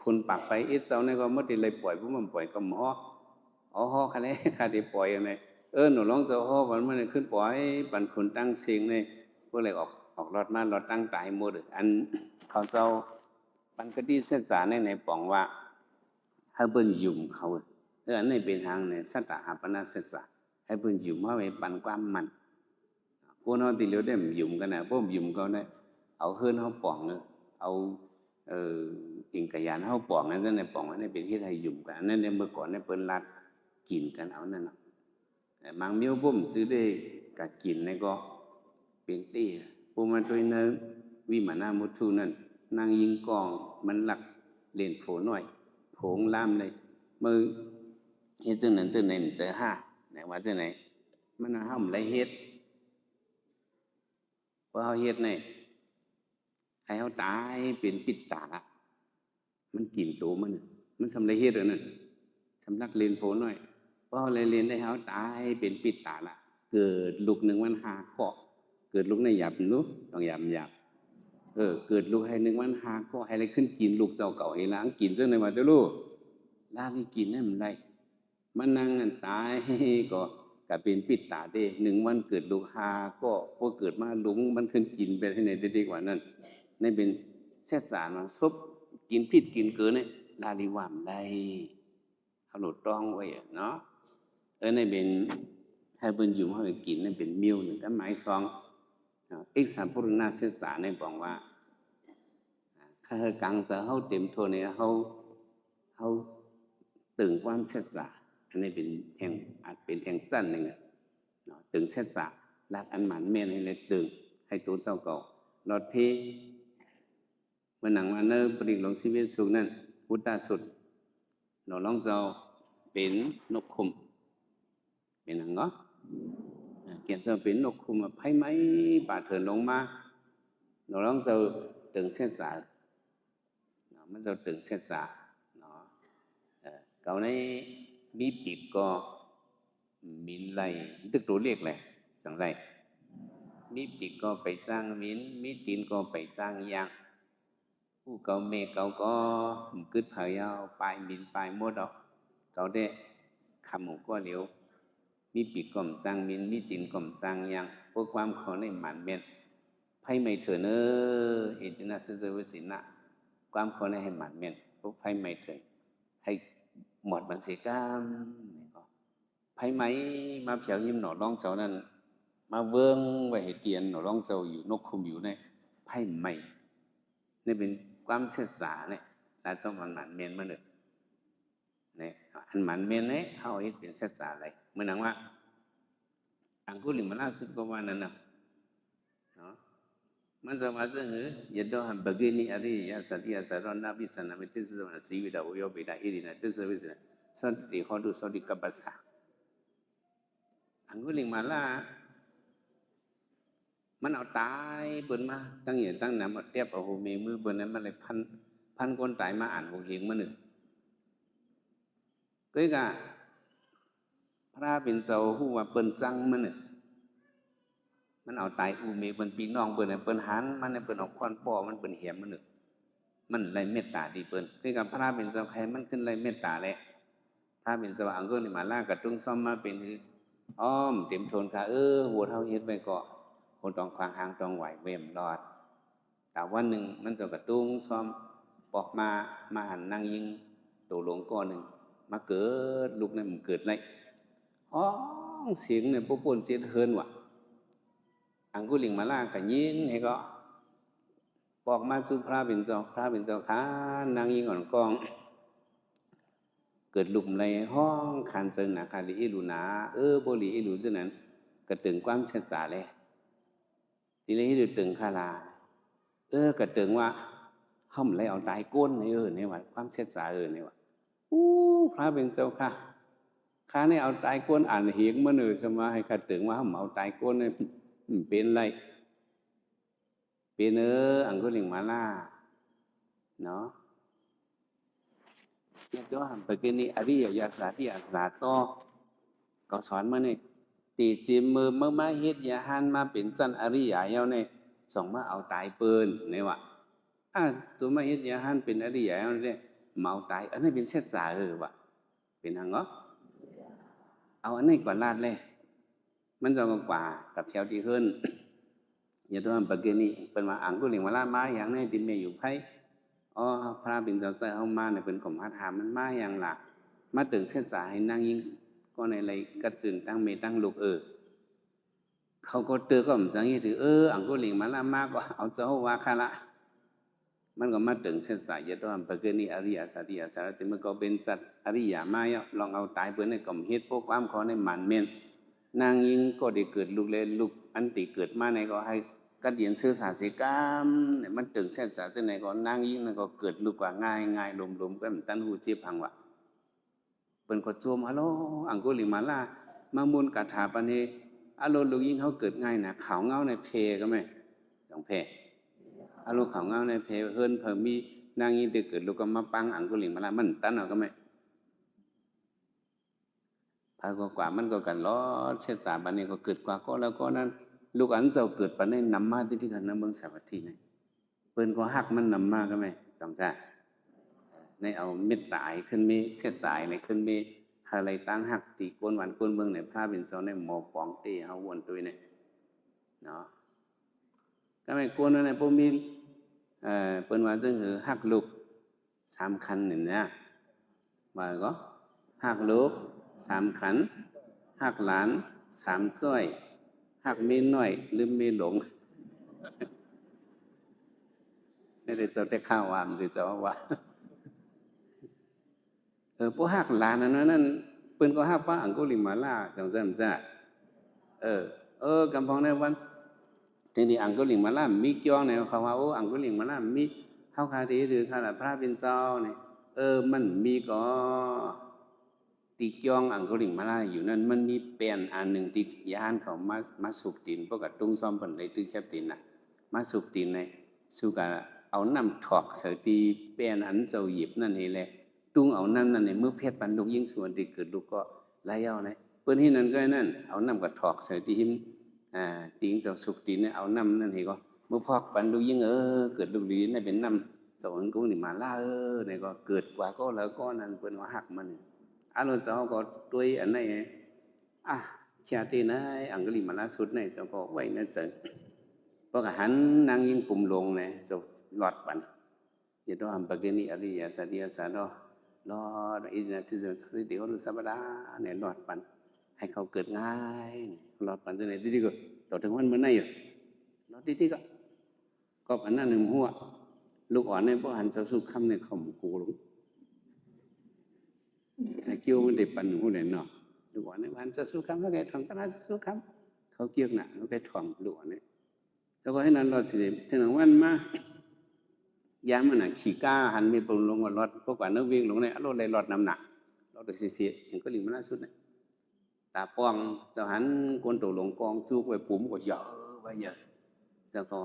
คุณปากไปอีเจ้านี่ก็บ่ได้เลยปล่อยพวกมันปล่อยก็หมอฮอคันนี้คาดิปล่อยอันนี้หนูลองเจ้าฮอวันมันขึ้นปล่อยปันคนตั้งเสียงนี่พวกเลยออกรถมารถตั้งตายหมดอันเขาเจ้าปันก็ดีเส้นสารในป่องว่าให้เปิ้นยุ่มเขาอันนี้เป็นทางในสัตตหาปนาเสสะให้เปิ้นยุ่มมาไว้ปันความมันพวกนั้นที่เหลือได้ยุ่มกันนะพวกยุ่มเขาเนี่ยเอาเฮือนเขาป่องเนี่ยเอาอิงกะยานเขาป่องนั่นในป่องนั้นเป็นที่ไทยยุ่มกันนั่นในเมื่อก่อนเนี่ยเปิ้นรัดกินกันเอานั่นน่ะบางเมียวพุ่มซื้อได้กะกินนี่ก็เป็นตี้ผู้มาช่วยเนื้อวิมานามุทุนั่นนางยิงกองมันหลักเล่นโผหน่อยโผงล่ามเลยมือเฮ็ดจังนั้นจังไหนมันจะไหนว่าจังไหนมันห้ามไรเฮ็ดเพราะเฮาเฮ็ดนี่ให้เฮาตายเป็นปิดตาละมันกินโตมันสำไรเฮ็ดอันนั้นสำนักเล่นโผหน่อยเพราะเฮาเลยเรียนได้เฮาตายเป็นปิดตาละเกิดลูกหนึ่งมัน5 ข้อเกิดลูกในหยาบนู้ต้องหยาบเกิดลูกให้หนึ่งวัน5 ข้อให้อะไรขึ้นกินลูกเจ้าเก่าให้ล้างกินจังได๋ว่าเด้อลูกล้างให้กินนั่นมันได้มันนั่งนั่นตายก็เป็นปิดตาเด้1 วันเกิดลูก5 ก็พอเกิดมาลุงมันขึ้นกินไปให้ไหนได้ดีกว่านั้นนี่เป็นแท้สารมันซบกินผิดกินเกินเนี่ยลาลิวามได้เอาหลุดต้องไว้เนาะนี่เป็นให้เปิ้นอยู่เฮากินนั่นเป็นมิวหนึ่งกันหมายสองอีกสามปุรณาศึกษาในบอกว่าถ้ากังจะเฮาเต็มโทเนี่ยเฮาตึงความศึกษาอันนี้เป็นแห่งอาจเป็นแห่งสั้นนึงตึงศึกษารักอันหมันแม่นให้เลยตึงให้ตัวเจ้าเก่ารอดเพเมื่อหนังมาเนอปริหลงชีวิตสุขนั่นพุทธสุดหนอร้องเจ้าเป็นนกขุม เป็นหังก็เกียนจะเป็นนกคุมไพ่ไม้ป่าเถินลงมาหนูร้องจะตึงเส้นสายมันจะตึงเส้นสายเนาะcậu này mi bị có min lại tức đồ liệt này chẳng vậy mi bị có phải trang min mi tin có phải trang yang u cậu mẹ cậu có cứ phải ao bài min bài mua đó cậu đấy khăm một qua liều mi bị có trang min mi tin có trang yang พวกความเขาในหมันเมียนไพ่ไม่เถินเอจินาซื่อๆวิสินะความเขาในให้หมันเมียนพวกไพ่ไม่เถินให้หมดบันสีก้ามไพ่ไหมมาเพียวยิ้มหนอร้องเจ้านั่นมาเวิ้งไว้ให้เตียนหนอร้องเจ้าอยู่นกคุมอยู่ในไพ่ไหมนี่เป็นความเสียสาเนี่ยแล้วเจ้ามันหมันเมียนมาเลยเนี่ยอันหมันเมียนเนี่ยเขาให้เป็นเสียสาอะไรเมื่อนังว่าอังคุลิมาล่าสุดก็ว่านั่นนะเนาะมันจะมาซึ่งยัดดอหันบางทีอะไรยาสัตยาสารนาบิสันนามิติสระสีวิดาโอยบิดาอิรินะติสระวิสนะสันติเขาดูสันติกัปปัสสะอังคุลิมาล่ามันเอาตายเปิดมาตั้งเหยียดตั้งน้ำเอาเทียบเอาหูมีมือเปิดนั้นมันเลยพันคนตายมาอ่านหูเหียงมันหนึ่งก็กะพระเป็นเจ้าหูว่าเปิ่นจังมันเนี่ยมันเอาตายอูเมเปิ่นปีน้องเปิ่นเปิ่นหันมันเนี่ยเปิ่นออกควันป่อมันเปิ่นเหี่ยมมันเนี่ยมันไรเมตตาดีเปิ่นคือกับพระเป็นเจ้าใครมันขึ้นไรเมตตาแหละพระเป็นเจ้าอังกุลิมาล่ากระตุ้งซ่อมมาเป็นอ้อมเต็มโทนค่ะหัวเท่าเฮ็ดไปเกาะคนต้องควางหางต้องไหวเวมรอดแต่วันหนึ่งมันจะกระตุ้งซ่อมปอกมาหันนั่งยิงตัวหลงก้อนหนึ่งมาเกิดลูกเนี่ยมันเกิดไรอ๋อเสียงเนี่ยปุ๊บปุ่นเสียเฮินว่ะอังกุลิมาล่ากับยิงให้ก็บอกมาสู่พระเป็นเจ้าขานางยิงอ่อนกองเกิดหลุมไรห้องคันเซิงหนาคาลิอิลูนาโบลีอิลูเท่านั้นกระตึงความเสียสาเลยทีนี้ดูตึงคาลากระตึงว่าห้อมไรเอาตายก้นในว่าความเสียสาในว่าพระเป็นเจ้าค่ะข้าเนี่ยเอาตายก้นอ่านเหียงมาหนึ่งสมาให้กระตึงว่าห้อมเอาตายก้นเนี่ยเป็นไรเป็นอังกุลิมาล่าเนาะเนี่ยก็หันไปกินนี่อริยยาสาที่อาสาต่อก็สอนมาเนี่ยตีจิมมือเมื่อมาเฮ็ดยาหันมาเป็นจันอริยาเยาเนี่ยส่งมาเอาตายเปิ้นเนี่ยว่ะตัวมาเฮ็ดยาหันเป็นอริยาเยาเนี่ยเมาตายอันนี้เป็นเช็ดสาว่ะเป็นหังก็เอาอันนี้ก่อนลาดเลยมันจะกว่ากับแถวที่ขึ้นอย่าโดนปกินี่เป็นว่าอังกุลิมาล่ามาอย่างนี้ดิเมอยู่ไพ่พระบินเจ้าใจเข้ามาเนี่ยเป็นของพระธรรมมันมาอย่างหลักมาตึงเส้นสายให้นั่งยิงก็ในอะไรกระจึงตั้งเมตั้งลูกเขาก็เตือนก็เหมือนอย่างนี้ถืออังกุลิมาล่ามาก็เอาเจ้าว่าคาละมันก็มาตึงเส้นสายอย่าโดนปกินี่อริยสัจติสารติมันก็เป็นสัตอริยมาลองเอาตายเพื่อนในกล่อมเฮ็ดพวกความขอในหมันเมนนางยิงก็ได้เกิดลูกเลยลูกอันติเกิดมาในก็ให้กระเดียนซื้อสาสิกรรมเนี่ยมันตึงเส้นสายที่ไหนก็นางยิงนั่นก็เกิดลูกกว่าง่ายลมๆก็เหมือนตันหูจีบพังวะเป็นกดโจมฮัลโหลอังกุลิมาล่ามามุนกัถาปณีอารมณ์ลูกยิงเขาเกิดง่ายนะขาวเงาในเพก็ไหมต้องเพอารมณ์ขาวเงาในเพเฮิรนเพิ่มมีนางยิงได้เกิดลูกก็มาปังอังกุลิมาล่ามันตันเอาก็ไหมพากกว่ามันก็กันล้อเช็ดสาบันนี้ก็เกิดกว่าก็แล้วก็นั้นลูกอันเจ้าเกิดปันนี้นำมาที่กันนะเมืองสาวัตถีนี่เปิ้นก็หักมันนำมาก็ไหมสองจ้าในเอาเม็ดตายขึ้นมีเช็ดสายในขึ้นมีอะไรตั้งหักตีก้นหวานก้นเมืองในพระเป็นเจ้าในหมอปองตีเฮาวนตัวเนี่ยเนาะก็ไม่ก้นนั่นแหละพวกมีเปิ้นว่าจึงคือหักลูก3 คันนี่นะว่าก็หักลูก3 ขันหักหลาน3 จ้อยหักมีน้อยลืมมีหลงไม่ได้เจ้าแต่ข้าววามสิเจ้าว่าพวกหักหลานนั้นเปิ้นก็หักว่าอังกุลิมาล่าจังซั่นจ้ะกำพองในวันทีนี้อังกุลิมาล่ามีเกี่ยวในเขาว่าอังกุลิมาล่ามีเฮาคาดีหรือคาละพระเป็นเจ้านี่มันมีก็ ตีเกียงอังกฤษมาลาอยู่นั่นมันมีแป้นอันหนึ่งที่ยานเขามาสูบตีนพวกกับตุ้งซ้อมผลเลยตื้อแคบตีนน่ะมาสูบตีนในสู้กับเอาน้ำถอกเสตีแป้นอันเจ้าหยิบนั่นเองแหละตุ้งเอาน้ำนั่นเนี่ยเมื่อเพชรปันลูกยิ่งส่วนที่เกิดลูกก็ไล่เอาเนี่ยเพื่อนที่นั่นก็นั่นเอาน้ำกับถอกเสตีหิมตีนเจ้าสูบตีนเนี่ยเอาน้ำนั่นเองก็เมื่อพอกปันลูกยิ่งเกิดลูกดีนี่เป็นน้ำเจ้าอันกุ้งนี่มาล่าเนี่ยก็เกิดกว่าก็แล้วก็นั่นเป็นว่าหักมันอันนั้นเจ้าก็ด้วยอันไหนแค่ที่ไหนอังกฤษมาล่าสุดเนี่ยเจ้าก็ไว้นั่นเจอเพราะหันนางยิงปุ่มลงเนี่ยเจ้าหลอดปันอย่าต้องทำปกติอะไรอย่าสัตยาสัตว์รออินทร์ที่จะที่เดี๋ยวรู้สัปดาห์เนี่ยหลอดปันให้เขาเกิดง่ายหลอดปันตัวไหนที่ดีก็ต่อถึงวันเมื่อไหร่อยู่หลอดที่ก็อันนั้นหนึ่งหัวลูกอ่อนเนี่ยพวกหันจะสู้คำเนี่ยข่มกูหลงเกี่ยวมันได้ปันหูเนี่ยเนาะลูกอ่อนเนี่ยหันจะสู้คำแล้วแกทำก็น่าจะสู้คำเขาเกี่ยวหนักแล้วแกถ่อมลูกอ่อนเนี่ยแล้วก็ให้นั้นรอดสิถึงวันมายามมันน่ะขี่ก้าหันมีปรุงลงว่ารถพวกว่านึกวิ่งลงเนี่ยรถเลยรถน้ำหนักรถเสียเห็นก็หลีมันน่าสุดเนี่ยตาปองเจ้าหันคนตัวหลงกองจูกไว้ปุ๋มก็เยอะไว้เยอะเจ้าก็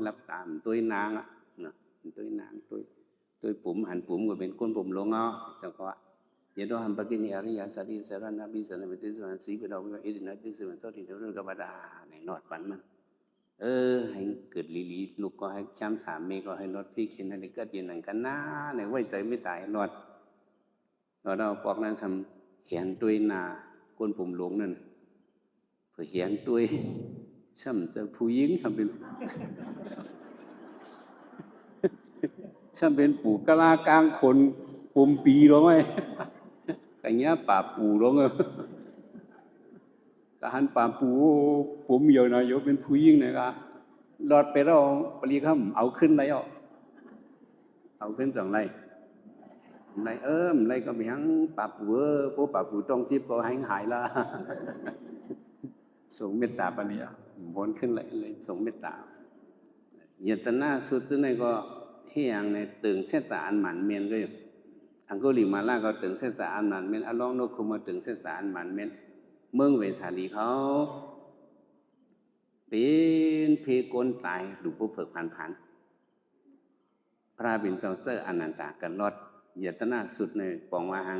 รับตามตัวนางอ่ะนะตัวนางตัวปุ๋มหันปุ๋มก็เป็นคนปุ๋มลงเจ้าก็อย่าต้องทำปกินิอาริยสัติสารนาบิสนามิติสวรรค์สีไปเราไม่อิรินาติสวรรค์ตัวที่เรื่องกับบดาในนอดปันมันให้เกิดลีลูกก็ให้ช้ำสามเมก็ให้รถพี่เข็นให้เกิดยืนหนังกันนะในไว้ใจไม่ตายรอดเราปอกนั้นทำเขียนตัวนาคนผมหลงนั่นเพื่อเขียนตัวช่ำจะผู้หญิงทำเป็นช่ำเป็นปู่กะลากลางคนปุ่มปีหรอไหมกันเงี้ยป่าปู่หรอเงกหันป่าปูผมเยอะหน่อยเยอะเป็นผู้หญิงเนี่ยก็หลอดไปแล้วปรีข้ามเอาขึ้นไรเอาขึ้นสองไรไรก็มีทั้งป่าปูผู้ป่าปูต้องจีบก็หายละส่งเมตตาปะเนี่ยวนขึ้นเลยส่งเมตตาเยตนาสุดที่ไหนก็เฮียงในตึงเสษาอันหมันเมียนก็อยู่อังกุลิมาล่าก็ตึงเสษาอันหมันเมียนอลองนกคุมาตึงเสษาอันหมันเมียนเมืองเวสาลีเขาเป็นเพกลตายหรือผู้เผิกผ่านพระบิณเจ้าเจ้าอนันตากันรอดเยตนาสุดในปองว่าหัง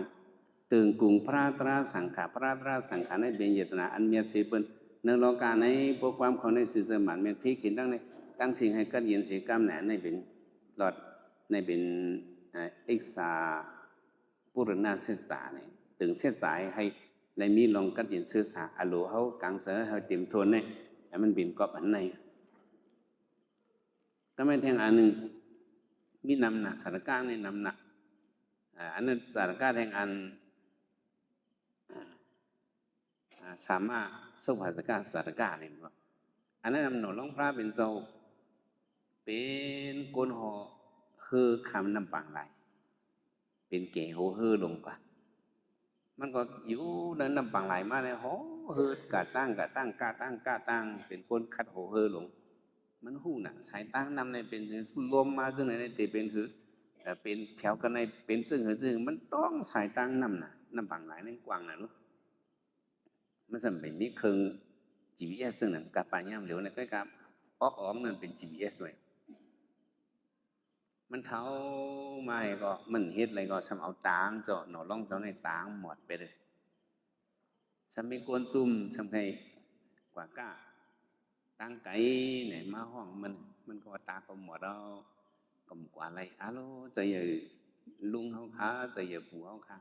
ตึงกรุงพระตราสังขารพระตราสังขารในเบียนเยตนาอันเมียเชเปินในโลกาในพวกความเขาในสื่อสารเป็นพิขินตั้งในตั้งสิ่งให้กัดเย็นเสียกล้ามแหนในเป็นหลอดในเป็นเอกษาปุรณาเสษาเนี่ยตึงเสษาให้ในมีลองกัดเย็นเสื้อสาอโลเขากลางเสือเขาเตรียมทนเนี่ยมันบินกอบอันในก็ไม่แทงอันหนึ่งมีนำหนักสารก้างในนำหนักอันนั้นสารก้าแทงอันสามารถสุภาษก้าสารก้าเนี่ยว่าอันนั้นหนูร้องพระเป็นเจ้าเป็นก้นหอคือคำนำปังไหลเป็นเก๋โหเฮอลงกว่ามันก็อยู่นั้นนำปังไหลมาเลยโหเฮอกะตั้งกะตั้งเป็นคนคัดโหเฮอลงมันหูหนักสายตั้งนำในเป็นรวมมาซึ่งในตีเป็นคือเป็นแถวกันในเป็นซึ่งมันต้องสายตั้งนำน่ะนำปังไหลในกว้างน่ะเนาะมันสั่งเป็นนี้คือ GPS ซึ่งนั่นกับปลายย่ำเหลวในใกล้กับออกนั่นเป็น GPS ไว้มันเท้ามาก็มันเฮ็ดอะไรก็ทำเอาตางเจาะหนอล่องเจาะในตางหมดไปเลยทำเป็นกวนซุ่มทำให้กว่าก้าตั้งไก่เนี่ยมาห้องมันก็ตาก็หมดเราก็กว่าอะไรอ้าวใจใหญ่ลุงเขาขาใจใหญ่ปู่เขาขา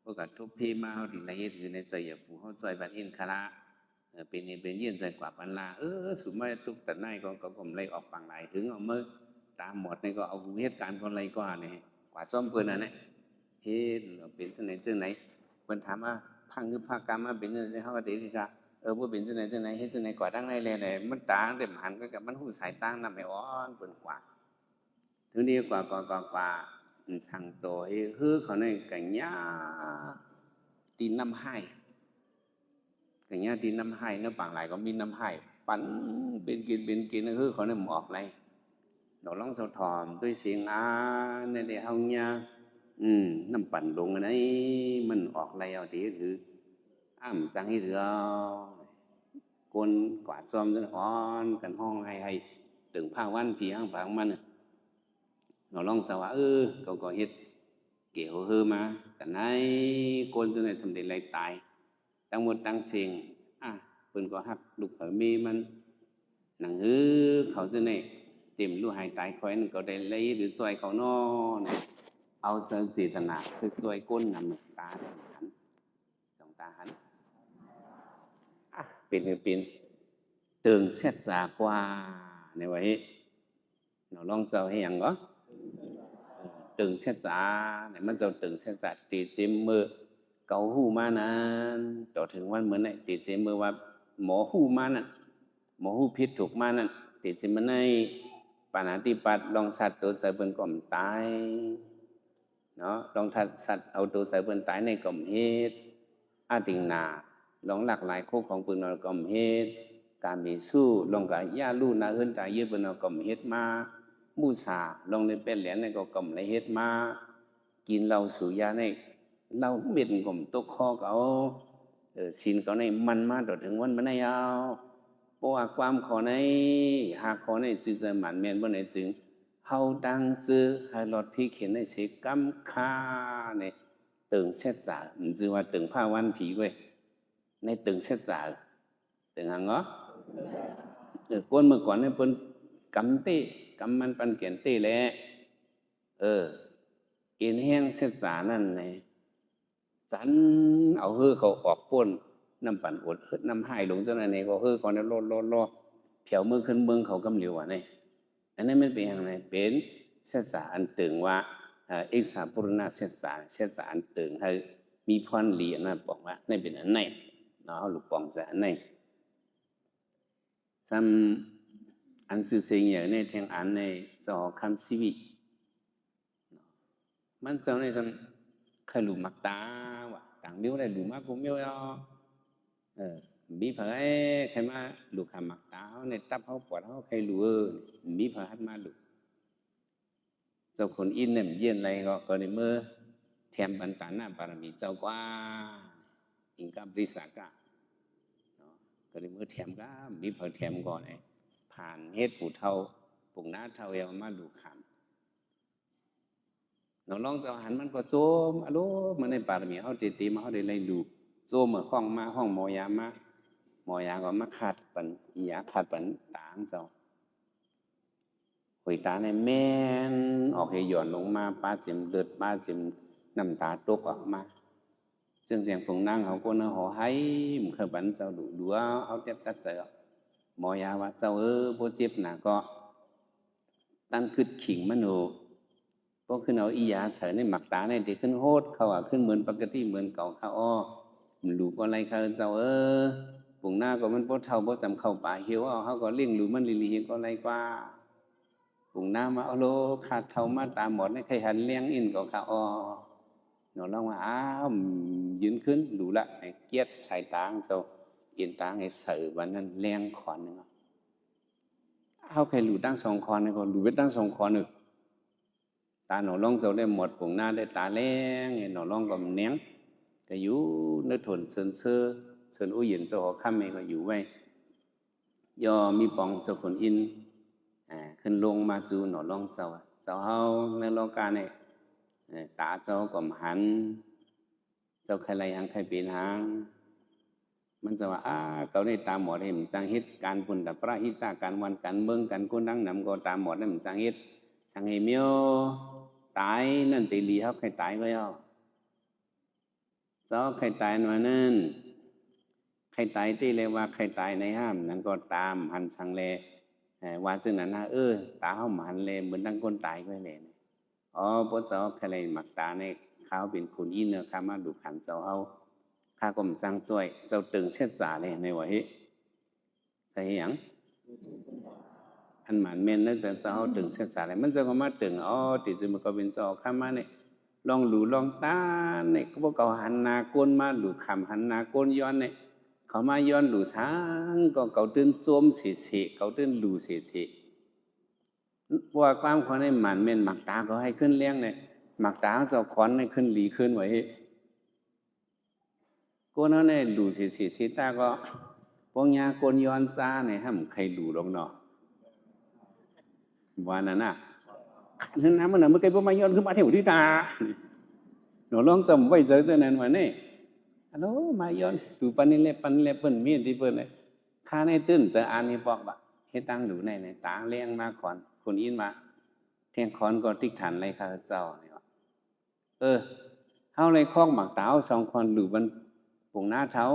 พวกกับทุบพีมาเขาถึงไรเฮ็ดคือในใจใหญ่ปู่เขาใจบัดอินคาราเป็นเยี่ยนใจกว่าปันลาสุดไม่ทุกแต่ไหนก็ผมไล่ออกฝั่งไหนถึงเอาเมื่อตามหมดในก็เอาเหตุการณ์คนไรก็เนี่ยกว่าซ่อมเพื่อนเนี่ยเฮ็ดเป็นเสน่ห์เจ้าไหนเพื่อนถามว่าพังคือภาคกรรมมาเป็นเจ้าไหนเขาก็ตีกันว่าเป็นเจ้าไหนเฮ็ดเจ้าไหนกว่าดังไรเลยมันต่างเต็มหันก็กับมันหูสายต่างนำไม่อ้อนเปิ่นกว่าถึงนี้กว่าสั่งตัวเขาในกันยาตีน้ำให้กันยาตีน้ำให้เนื้อปังไหลก็มีน้ำให้ปั่นเป็นกินเขาในหมอกไรดอกล้องสะทอมด้วยเสียงในเดียวเฮาเนี่ย น้ำปั่นลงอันไหนมันออกไรเอาตีคือจังให้เถือก้นกวาดซ้อมจนอ่อนกันห้องให้ถึงผ้าวันผีห้างผางมันเราลองสว่าก็เฮ็ดเกี่ยวฮือมาแต่ไหนก้นจนในสำเร็จไรตายทั้งหมดทั้งสิ่งเพิ่นก็ฮักลูกเผอมีมันหนังฮือเขาจะในเต็มลูกหายตายคอยนั่นก็ได้เลยหรือซอยเขานอนเอาเสริมศีสนาคือซอยก้นนำตาหันสองตาหันเป็นตึงเสียสากว่าในไว้เราลองเจ้าให้อย่างก็ตึงเสียสาเนี่ยมันจะตึงเสียสาตีจิ้มมือเกาหูมานั้นต่อถึงวันเหมือนไหนตีจิ้มมือว่าหมอหูมานั่นหมอหูพิษถูกมานั่นตีจิ้มมันในปานาติปัดลองสัตว์ตัวใส่เบิ่นก่อมตายเนาะลองทัดสัตว์เอาตัวใส่เบิ่นตายในก่อมเฮ็ดติงนาลองหลากหลายคู่ของปืนนก่อมเฮ็ดการมีสู้ลองกับย่าลู่นาเฮิรนตายเยอะปืนนก่อมเฮ็ดมาบูชาลองในเป็นเหรียญในก็ก่อมในเฮ็ดมากินเหล้าสูบยาในเหล้าเม็ดก่อมตกคอเขาศีลเขาในมันมาต่อถึงวันมันในเอาเพราะว่าความขอในหากขอในซื่อหมันแม่นบ่ในซึ่งเฮาดังซื้อให้รถพี่เข็นในเสกำค่าเนี่ยตึงเช็ดสาจือว่าตึงผ้าวันผีเว้ยในตึงเช็ดสาตึงหางก้นเมื่อก่อนเนี่ยเพิ่นกำเต้กำมันปันเขียนเต้แหละกินแห้งเช็ดสานั่นไงสันเอาเขาออกป้นน้ำปั่นอดน้ำให้ลงเจ้าหน้าเนี่ยก็ก่อนเนี่ยรอเผียวมือขึ้นเมืองเขากำเหลียวเนี่ยอันนั้นมันเป็นอย่างไรเป็นเช็ดสาอันตึงว่าเอกสารปุรณะเช็ดสาอันตึงให้มีพรเหรียญนะบอกว่าในเป็นอันไหนเนาะหลุดปองจะอันไหนซ้ำอันสื่อเสียงอย่างในแทงอันในจอคำชีวิตมันเจ้าในซ้ำใครหลุมมักตาว่ะต่างเดียวได้หลุมมากกูไม่เอามีเผยใครมาหลุมขมักตาเขาในตับเขาปวดเขาใครหลุมมีเผยหัดมาหลุมเจ้าคนอินเนี่ยเยี่ยนอะไรก็ในเมื่อแถมบันตาหน้าบารมีเจ้ากว่าอิงกับบริษัทก็ในเมื่อแถมก็มีเผยแถมก่อนไอ้ผ่านเฮ็ดผู้เท่าปุ่งหน้าเท่าเอวมาดูขำน้องลองเจ้าหันมันก็โจมอารมณ์มันในบารมีเขาตีมาเขาได้เลยดูโจมเหมือนห้องมาห้องหมอยามาหมอยาก็มาขาดปันอียาขาดปันตางเจ้าหอยตาในแม่นออกให้หย่อนลงมาป้าเสียมเลือดป้าเสียมน้ำตาตกออกมาซึ่งเสียงผงนั่งเขาก็น่าหอให้มันเคยบันเจ้าดูเอาเจ็บตัดเจอหมอยาว่าเจ้าโบเจ็บหนาก็ตั้งขึ้นขิงมโนพวกขึ้นเอาอียาใส่ในหมักตาในเด็กขึ้นโหดเขาขึ้นเหมือนปกติเหมือนเก่าเขามันดูก็อะไรเขาเจ้าผงหน้าก็มันโบเท่าโบจำเข้าป่าเหี่ยวเขาก็เลี้ยงดูมันลีก็อะไรกว่าผงหน้ามาเอาโลขาดเท่ามาตาหมดในใครหันเลี้ยงอินก็เขาหนูลองว่ายืนขึ้นดูละไอ้เกียรใส่ตางเจ้าเกียรตางไอ้เสือวันนั้นแรงขอนหนึ่งเอาใครหลุดตั้งสองคอนในคนหลุดไปตั้งสองคอนหนึ่งตาหนูลองเจ้าได้หมดผงหน้าได้ตาแรงไอ้หนูลองก็เนี้ยงก็อยู่ในถนเชิญอุ้ยเย็นเจ้าหอข้ามเองก็อยู่ไว้ยอมีปองเจ้าคนอินขึ้นลงมาจูหนูลองเจ้าเฮาในโลกาเนี่ยตาเจ้าก็หันเจ้าใครไรหางใครเป็นหางมันจะว่าเขาได้ตามหมดเห็นจังฮิตการปุ่นแต่พระฮิตาการวันการเมืองการก้นดังนำก็ตามหมดนั่นจังฮิตจังเฮมิโอตายนั่นตีลีเขาใครตายก็ย่อเจ้าใครตายมานั่นใครตายที่เลยว่าใครตายในห้ามนั้นก็ตามหันสังเลว่าจึงนั้นนะตาเขาหันเลยเหมือนดังก้นตายก็เลยพระเจ้าใครเลยหมักตาในเขาเป็นคุณอินเนอร์ข้ามาดูขันเจ้าเอาข้ากรมจังจ่วยเจ้าตึงเช็ดสาเลยในวะเฮใช่ยังอันหมันเมนนั่นจะเจ้าตึงเช็ดสาเลยมันจะก็มาตึงติดจะมันก็เป็นเจ้าข้ามาเนี่ยลองหลูลองตาเนี่ยพวกเขาหันนาก้นมาหลูคำหันนาก้นย้อนเนี่ยเขามาย้อนหลูช้างก็เขาตื่นโจมเสียเขาตื่นหลูเสียว่าความเขาในหมันเมนหมักตาเขาให้ขึ้นเลี้ยงเนี่ย หมักตาเจ้าขอนในขึ้นหลีขึ้นไว้ก็นั่นเนี่ยดูสิตาก็พวกยาโกนย้อนจ้าเนี่ยห้ามใครดูหรอกเนาะว่านั่นน่ะนั่นน้ำมันน่ะเมื่อกี้พวกมาย้อนขึ้นมาเที่ยวที่ตาหนูลองจำไว้เจอตัวนั้นวันนี้ฮัลโหลมาย้อนดูปันนี่เล็บเปิ้นมีที่เปิ้นเลยข้าในตื้นจะอ่านนี่บอกว่าเฮ็ดตั้งดูในตาเลี้ยงมาก่อนคนอินมาเทียงคอนก็ติ๊กฐานอะไรข้าเจ้าเนี่ยเฮาเลยคล้องหมักเต๋าสองคนดูมันปุ่งหน้าเท้า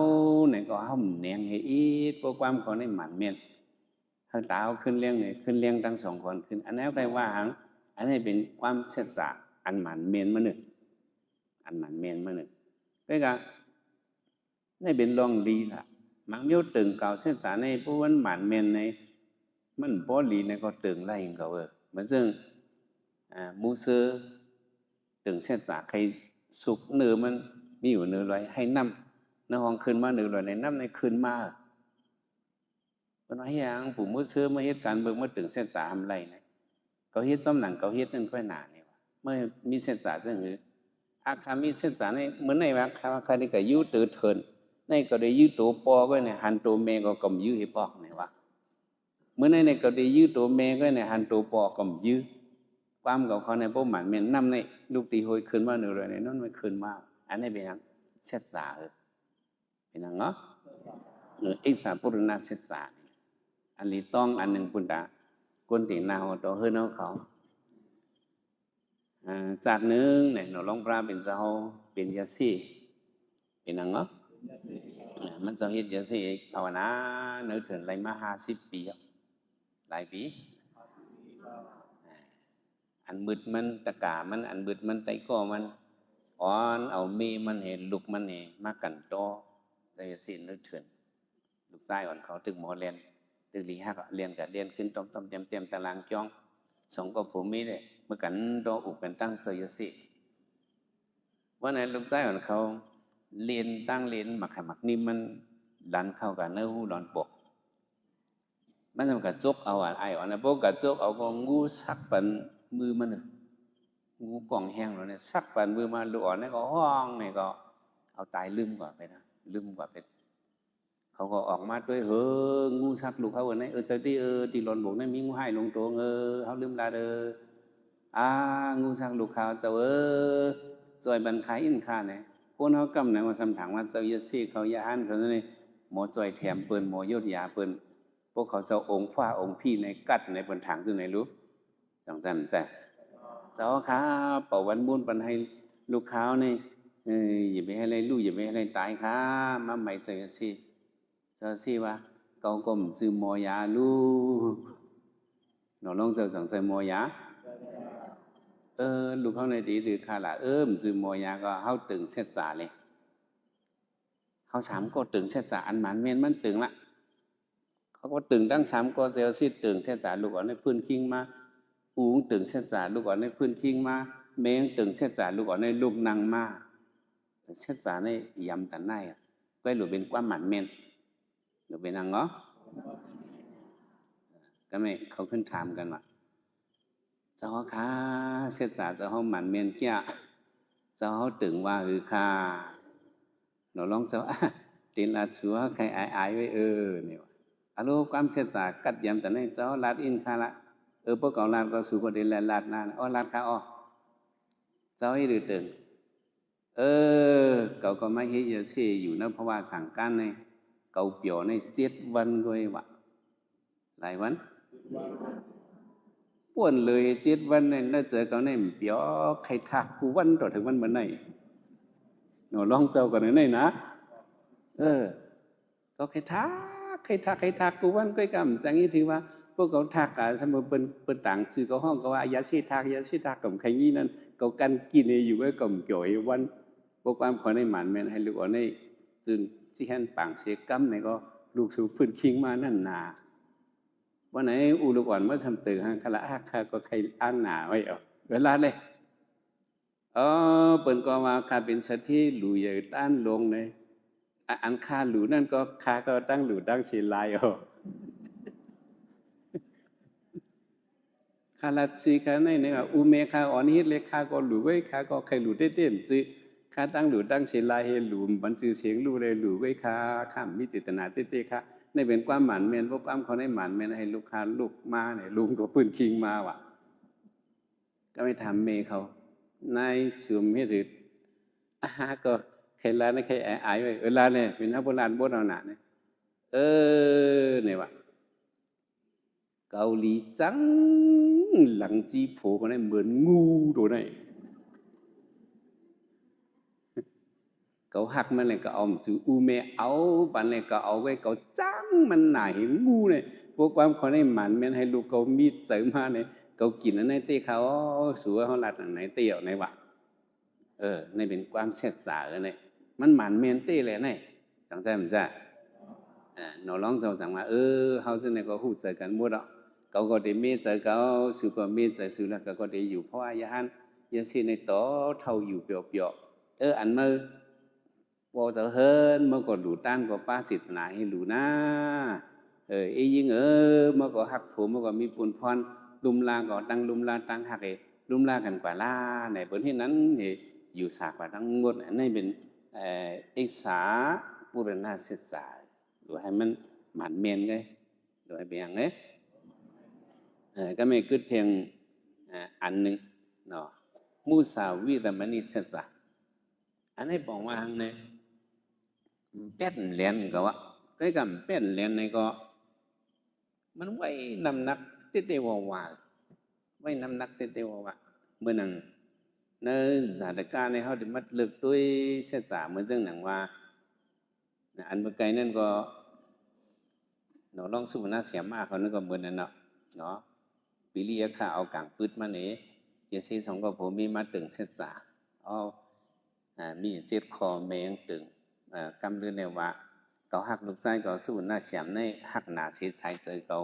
เนี่ยก็เฮาแหนงให้อีกพวกความคนในหมันเมียนเฮาเต๋าขึ้นเลี้ยงเนี่ยขึ้นเลี้ยงทั้งสองคนขึ้นอันนั้นไปว่าหังอันนี้เป็นความเสียสะอันหมันเมียนมาหนึ่งอันหมันเมียนมาหนึ่งไปก็นี่เป็นรองดีล่ะมังเมียวตึงเก่าเสียสะในผู้วันหมันเมียนในมันบ่ดีในก็ตึงไล่ก็เหมือนซึ่งมูเซอร์ตึงเสียสะใครสุกเนื้อมันมีอยู่เนื้อลอยให้น้ำในห้องคืนมาเนื้อลอยในน้ำในคืนมาเป็นว่าอย่างผู้มือเชื่อเมื่อเหตุการณ์เบิ่งมาถึงเส้นสาทำไรนะเขาเฮ็ดซ้ำหนังเขาเฮ็ดนั่นค่อยหนาเนี่ยว่าเมื่อมีเส้นสาเรื่องหรืออาคามีเส้นสาในเหมือนในว่าอาคานี่ก็ยื้อตือเทินในก็ได้ยื้อตัวปอก็เนี่ยหันตัวเมก็กำยื้อให้ปอกเนี่ยว่าเมื่อในก็ได้ยื้อตัวเมก็เนี่ยหันตัวปอกำยื้อความกับเขาในพวกหมันเมียนน้ำในลูกตีหอยคืนมาเนื้อลอยในนั่นไม่คืนมาอันนี้เป็นอย่างเส้นสาเป็นอย่างเนาะอิสาปุรณาเส้นสาอันนี้ต้องอันหนึ่งปุ่นตากุนตีนาหัวโตเฮือนเขาจากหนึ่งเนี่ยหนูลองปลาเป็นเจ้าเป็นยาสีเป็นนังเนาะมันเจ้าเฮ็ดยาสีภาวนาเนื้อถึงไรมา50 ปีหลายปีอันบึดมันตะกามันอันบึดมันไตก็มันอ่อนเอามีมันเห็นลุกมันเห็นมากันโตใจยาสีเนื้อถึงลูกใต้อ่อนเขาตึกหมอเรียนตึกหลีหักเรียนกับเรียนขึ้นต้มเต็มตารางจ้องสองก็ผมมีเลยเมื่อกันโดอุเป็นตั้งเสยสิว่าในลูกใต้ของเขาเรียนตั้งเรียนหมักนี่มันดันเข้ากับเนื้อหูดอนปกมันทำกับจกเอาไอ้วันนั้นพวกกับจกเอาก็งูสักปันมือมันงูกล่องแห้งแล้วเนี่ยสักปันมือมาลูกอ่อนนี่ก็ห้องนี่ก็เอาตายลืมกว่าไปนะลืมกว่าไปเขาก็ออกมาด้วยงูสักลูกเขาวันนี้เจ้าที่ที่หลอนบกนั่นมีงูให้ลงตัวเขาลืมลางูสักลูกเขาเจ้าจอยบรรคายอินคาเนี่ยพวกเขากำเนี่ยมาสำถังว่าเจ้าเยซี่เขายาอันเขาเนี่ยหมอจอยแถมเปิ้นหมอยศยาเปิ้นพวกเขาเจ้าองค์ฟ้าองค์พี่ในกัดในบนถังที่ไหนรู้จังจันจ้ะเจ้าข้าเป่าวันบุญปันให้ลูกเขาเนี่ยอย่าไปให้อะไรลูกอย่าไปให้อะไรตายค่ะมาใหม่เจ้าเยซี่เจ้าซี่ว่าเขาก็มซื้อหมอยาลูกหนอลงเจ้าสั่งใส่หมอยาลูกเขาในดีหรือข้าล่ะมซื้อหมอยาก็เฮาตึงเสียจ่าเลยเฮา3ก็ตึงเสียจ่าอันหมันเมนมันตึงละเขาก็ตึงตั้ง3ก็เซลซี่ตึงเสียจ่าลูกอ่อนในพื้นคิงมาปูงตึงเสียจ่าลูกอ่อนในพื้นคิงมาเมงตึงเสียจ่าลูกอ่อนในลูกนางมาเสียจ่าในยำตันไนก็หลุดเป็นความหมันเมนหรือเป็นนางเนาะก็ไม่เขาขึ้นถามกันว่าเจ้าค่ะเสียจ่าเจ้าเขาหมันเมนเกี้ยเจ้าเขาตึงว่าค่ะหนูลองเจ้าตีนลาดชัวใครอายไว้เนี่ยอารมณ์ความเสียจ่ากัดยำแต่ในเจ้าลาดอินค่ะละพวกเขาลาดก็สู่ก็เดินลาดนานลาดค่ะเจ้าให้หรือตึงเขาก็ไม่เฮียเสียอยู่นะเพราะว่าสั่งการในเขาเปี่ยวใน7 วันด้วยวะหลายวันป่วนเลย7 วันเนี่ยน่าเจอเขาในเปี่ยวใครทักกูวันต่อถึงวันเหมือนไหนหนูลองเจ้ากันหน่อยนะก็ใครทักกูวันก็กำจังนี้ถือว่าพวกเขาทักสมมติเป็นต่างชื่อเขาห้องก็ว่ายาชีทักกับใครงี้นั่นเขากันกินอยู่ไว้กับเกี่ยววันพวกความขอในหมันแม่นให้ลูกอ่อนในซึ่งที่แห่นปังเสกัมเนี่ยก็ลูกสู่พื้นคิงมานั่นนาวันไหนลูกอ่อนเมื่อทำตื่นฮะคละก็ใครอ่านหนาไว้เวลาเลยเปิ่นก็มาคาเป็นสัตว์ที่หลู่ใหญ่ต้านลงในอันคาหลู่นั่นก็คาก็ตั้งหลู่ตั้งเชลาย คาราซีคาในเนี่ยอุเมคาอ่อนฮิตเลยคาก็หลู่ไว้คาก็ใครหลู่เต้นๆซื้อคาตั้งหลู่ตั้งเชลาเฮหลู่บันจือเสียงหลู่เลยหลู่ไว้คาข้ามมิจิตนาเต้ๆคาในเป็นความหมันเมียนพวกความเขาในหมันเมียนให้ลูกค้าลูกมาเนี่ยลุงก็ปืนคิงมาว่ะก็ไม่ทำเมเขานายสุมให้ถือก็ใครลาในใครอายไว้ลาเนี่ยเป็นนักโบราณโบราณเนี่ยเนี่ยว่ะเกาหลีจังหลังจีโผล่มาได้เหมือนงูตัวไหนเขาหักมันเลยก็เอาสื่ออูเมเอาปันเลยก็เอาไว้เขาจังมันหนาเห็นงูเนี่ยพวกความคนให้หมันแม่นให้ลูกเขามีเสริมมาเนี่ยเขากินอันไหนเตี้ยเขาสัวเขาหลัดอันไหนเตี้ยในวะในเป็นความเสียสาเลยเนี่ยมันหมันเมนเตี้ยเลยเนี่ยจังใจมันจะหนอร้องเจ้าสั่งมาเขาจะเนี่ยก็หูใจกันหมดอ่ะเขาก็ได้เมีใจเขาสุก็เมีใจสุแล้วก็ได้อยู่เพราะว่าอย่างนั้นยังสิในต่อเท่าอยู่เปรียวๆอันเมื่อพอจะเฮินเมื่อก็ดูตั้งก็ป้าสิทธิ์ไหนดูนะยิ่งเมื่อก็หักผมเมื่อก็มีปุ่นพรลุมลาก็ตั้งลุมลาตั้งหักลุมลากันกว่าล่าในบนที่นั้นอยู่สากว่าทั้งหมดนี่เป็นเอกสาบุรณาศึกษาดูให้มันหมันเมียนไงดูให้เป็นอย่างนี้ก็ไม่กึศเพียงอันหนึ่งเนาะมุสาวิรมณีศึกษาอันนี้บอกว่าเนี่ยเป็ดเลียนก็ว่าใกล้กับเป็ดเลียนในก็มันไว้นำนักเตะว่าไว้นำนักเตะว่าเมื่อนั้นในสถานการณ์ในเขาได้มัดลึกด้วยเชื่อสาเหมือนเรื่องหนังว่าอันเมื่อไกลนั่นก็หนูลองสู้น่าเสียมากเขานั่นก็เหมือนนั่นเนาะปีเลียข้าเอากางปืดมาเนี่ยอย่าใช้สองก็ผมมีมาตึงเชื่อสาเอามีเจ็ดคอแมงตึงกำเรือนในว่าเขาหักลูกไส้เขาสู้หน้าเสียมในหักหนาเสียใช้เจอเขา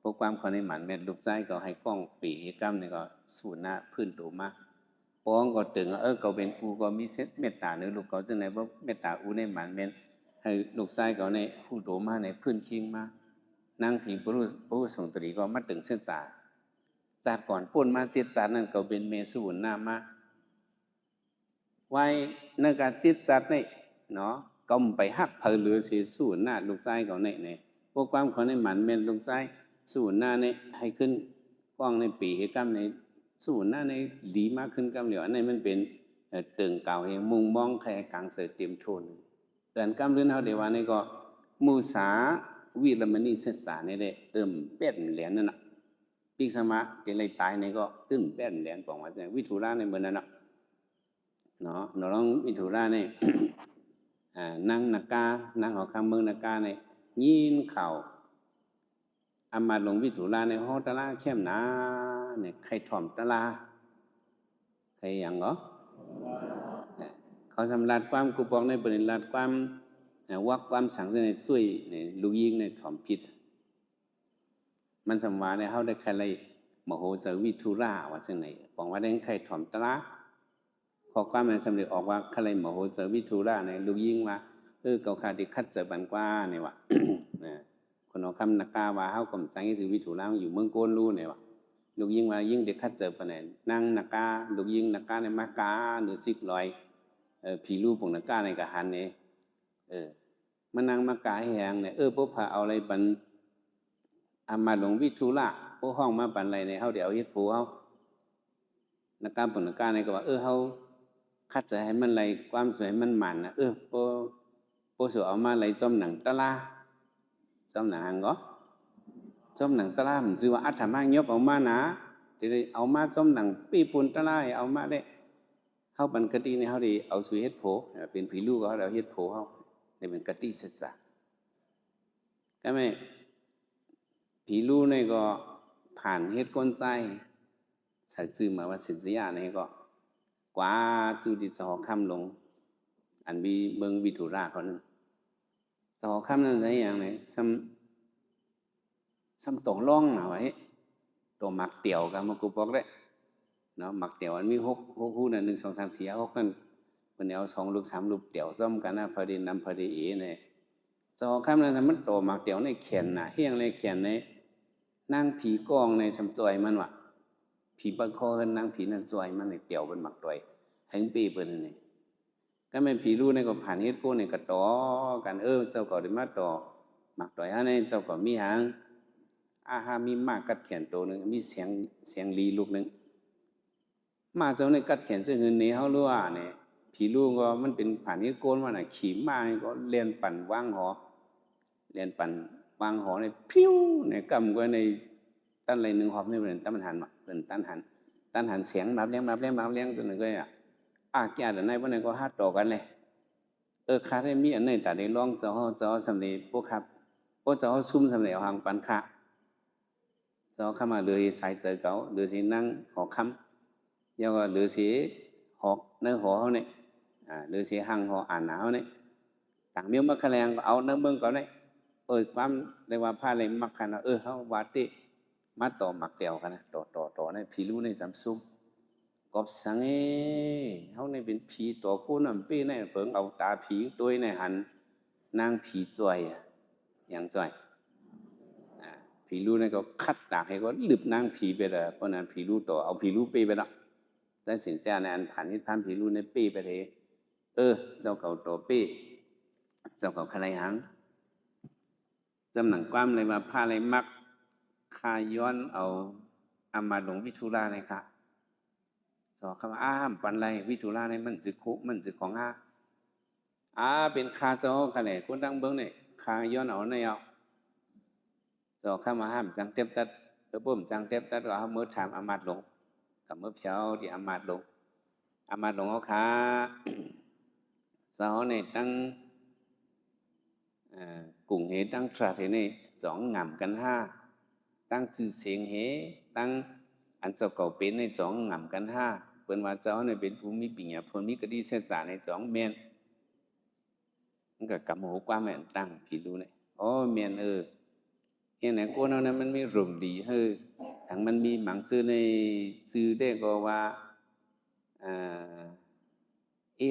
พวกความเขาในหมันเม็ดลูกไส้เขาให้กล้องปีกำเนี่ยก็สู้หน้าพื้นตัวมากป้องก็ตึงเขาเป็นอูก็มีเซตเมตตาเนื้อลูกเขาจึงไหนว่าเมตตาอูในหมันเม็ดให้ลูกไส้เขาในผู้โตมาในพื้นคิงมานั่งผีผู้ส่งตรีก็มาตึงเส้นสาจากก่อนป่นมาเจ็ดจานนั่นเขาเป็นเมสูนหน้ามาไว้ในการจิตจัดนี่เนาะก็ไปหักเผลอหรือสีสูนหน้าลูกไส้เขาเนี่ยพวกความคนในหมันเม็ดลูกไส้สูนหน้าเนี่ยให้ขึ้นกล้องในปีให้กล้ามในสูนหน้าในดีมากขึ้นกล้ามเหลียวอันนี้มันเป็นตึงเก่าให้มุงมองแค่กลางเสือเตรียมทนแต่กล้ามเรื่องเขาเดี๋ยววันนี้ก็มูสาวิรมณีศึกษาเนี่ยได้เป็ดเหรียญนั่นน่ะปีสมาเจริญตายเนี่ยก็เป็ดเหรียญบอกว่าจะวิถุราในเมืองนั้นเนาะเราลองวิถุราเนี่ยนั่งนักกานั่งหอคำเมืองนักกาเนี่ยยินเข่าอามาลงวิถุราในห้องตะลาเข้มหนาเนี่ยใครถ่อมตะลาใครอย่างเหรอเขาสำลัดความกุปองในบริลัดความวักความสังในช่วยเนี่ยลูกยิงในถ่อมผิดมันสมว่าเนี่ยเขาได้ใครเลยมโหสวิถุราว่าซึ่งไหนบอกว่าได้ใครถ่อมตะลาพอความมันสำเร็จออกว่าใครมโหสวิถุราเนี่ยลูกยิงว่าเกาขาดิคัดเจอบันกว่าเนี่ยวะคนเอาคำนักกาว่าเขากำจังที่คือวิถุราอยู่เมืองโกนรู้เนี่ยวะลูกยิงว่ายิ่งเด็กคัดเจอปนเนี่ยนั่งนักกาลูกยิงนักกาในมากาหรือซิกลอยผีรูปของนักกาในกะหันเนี่ยมันนั่งมากาแหงเนี่ยพวกพาเอาอะไรบันอามาหลงวิถุระพวกห้องมาปันอะไรเนี่ยเขาเดี๋ยวเฮ็ดผูเขานักกาปุ่นนักกาในก็ว่าเขาคัดจะให้มันอะไรความสวยมันหมันนะพวกสวยเอามาอะไรจอมหนังตะลาจอมหนังหังก็จอมหนังตะลามันซื้อว่าอัฐมายบเอามานะเดี๋ยวเอามาจอมหนังปีปุ่นตะลาเอามาได้เขาบันกติเนี่ยเขาได้เอาสวยเฮ็ดผูเป็นผีลูกเขาเราเฮ็ดผูเขาเนี่ยเป็นกติศึกษาก็ไม่ผีลูกเนี่ยก็ผ่านเฮ็ดก้นใจใส่ซื้อมาว่าสิทธิยาเนี่ยก็กว่าจูดิสหคำลงอันมีเมืองวิถุราเขานั่นสหคำนั่นอะไรอย่างไรซ้ำตรงล่องหน่อยตัวหมักเตี่ยวกันมากูบอกได้เนาะหมักเตี่ยวอันมีหกคู่นั่น1 2 3 4 6นั่นมันเอา2 ลูก 3 ลูกเตี่ยวซ้อมกันนะพอดีนำพอดีเนี่ยสหคำนั่นมันโตหมักเตี่ยวในแขนน่ะเฮี้ยงในแขนในนั่งผีกองในสำจอยมันวะ ผีปะคอเฮินนางผีนั่นจอยมันเกี่ยวเป็นหมักตอยให้ปีเปิ้นนี่ก็แม่นผีรู้ในก็ผ่านเฮ็ดโก้นี่ก็ต่อกันเจ้าก็ได้มาต่อหมักตอยอันนี้เจ้าก็มีหางอาหามีมากกัดแขนโตนึงมีเสียงลีลูกนึงมาเจ้าในกัดแขนเจ้าเงินนี้เฮารู้ว่าเนี่ยผีรู้ก็มันเป็นผ่านเฮ็ดโก้มันน่ะขี่มาก็เลียนปั่นวางหอเลียนปั่นวางหอในพิ้วในกำก็ในตั้นไรนึงหอบนี่เป็นตั้นมันหันเป็นตั้นหันเสียงมาเลี้ยงตัวนึงก็อ่ะอากาศอันไหนวันไหนก็ฮัดต่อกันเลยคาได้มีอันไหนแต่ได้ร้องเจ้าสำเร็จพวกครับพวกเจ้าซุ่มสำเร็จหางปันค่ะเจ้าเข้ามาเลยสายเจอเก่าหรือสินั่งหอคำยังก็หรือสิหอกเนื้อหอเขาเนี่ยหรือสิหังหออ่านหนาวเนี่ยต่างเมี้ยวมักแขลงเอาเนื้อเมืองก่อนเนี่ยความเรียกว่าผ้าอะไรมักขนาดเขาวาดติมาต่อหมักเดียวกันนะต่อในผีรู้ในจำซุ่มกบสังเขาในเป็นผีตัวคู่น้ำปีในเฟิงเอาตาผีตัวในหันนางผีจ่อยอย่างจ่อยผีรู้ในก็คัดตากให้ก็ลืบนางผีไปเลยเพราะนั้นผีรู้ต่อเอาผีรู้ปีไปแล้วแต่สินเจ้าในอันผ่านนิพพานผีรู้ในปีไปเลยเจ้าเก่าตัวปีเจ้าเก่าใครหังจำหนังความเลยว่าผ้าอะไรมักคาย้อนเอาอามาหลงวิทุราเลยค่ะสอคำว่าอ้ามปันไรวิทุราในมันจึคุมันจึของเป็นคาเจ้าขนาดคนดังเบิ้งเนี่ยคาย้อนเอาในเอาสอคำว่าห้ามจังเต็บตัดปุ่มจังเต็บตัดว่าเมื่อถามอามาหลงกับเมื่อเพียวที่อามาหลงเอาขาสาวในตั้งกุ่งเหตั้งตราเทนี่สองงามกันตั้งชื่อเสียงตั้งอันเจ้าเก่าเป็นในสองงามกันเปิ้นว่าเจ้าเนี่ยเป็นภูมิปัญญาพลมีกระดีเสษาในสองแม่นมันก็กำหูความแม่นตั้งผิดดูเนี่ยแม่นเห็นไหนกูเนาะนั้นมันมีรมดีทั้งมันมีหมังซื้อในซื้อได้ก็ว่า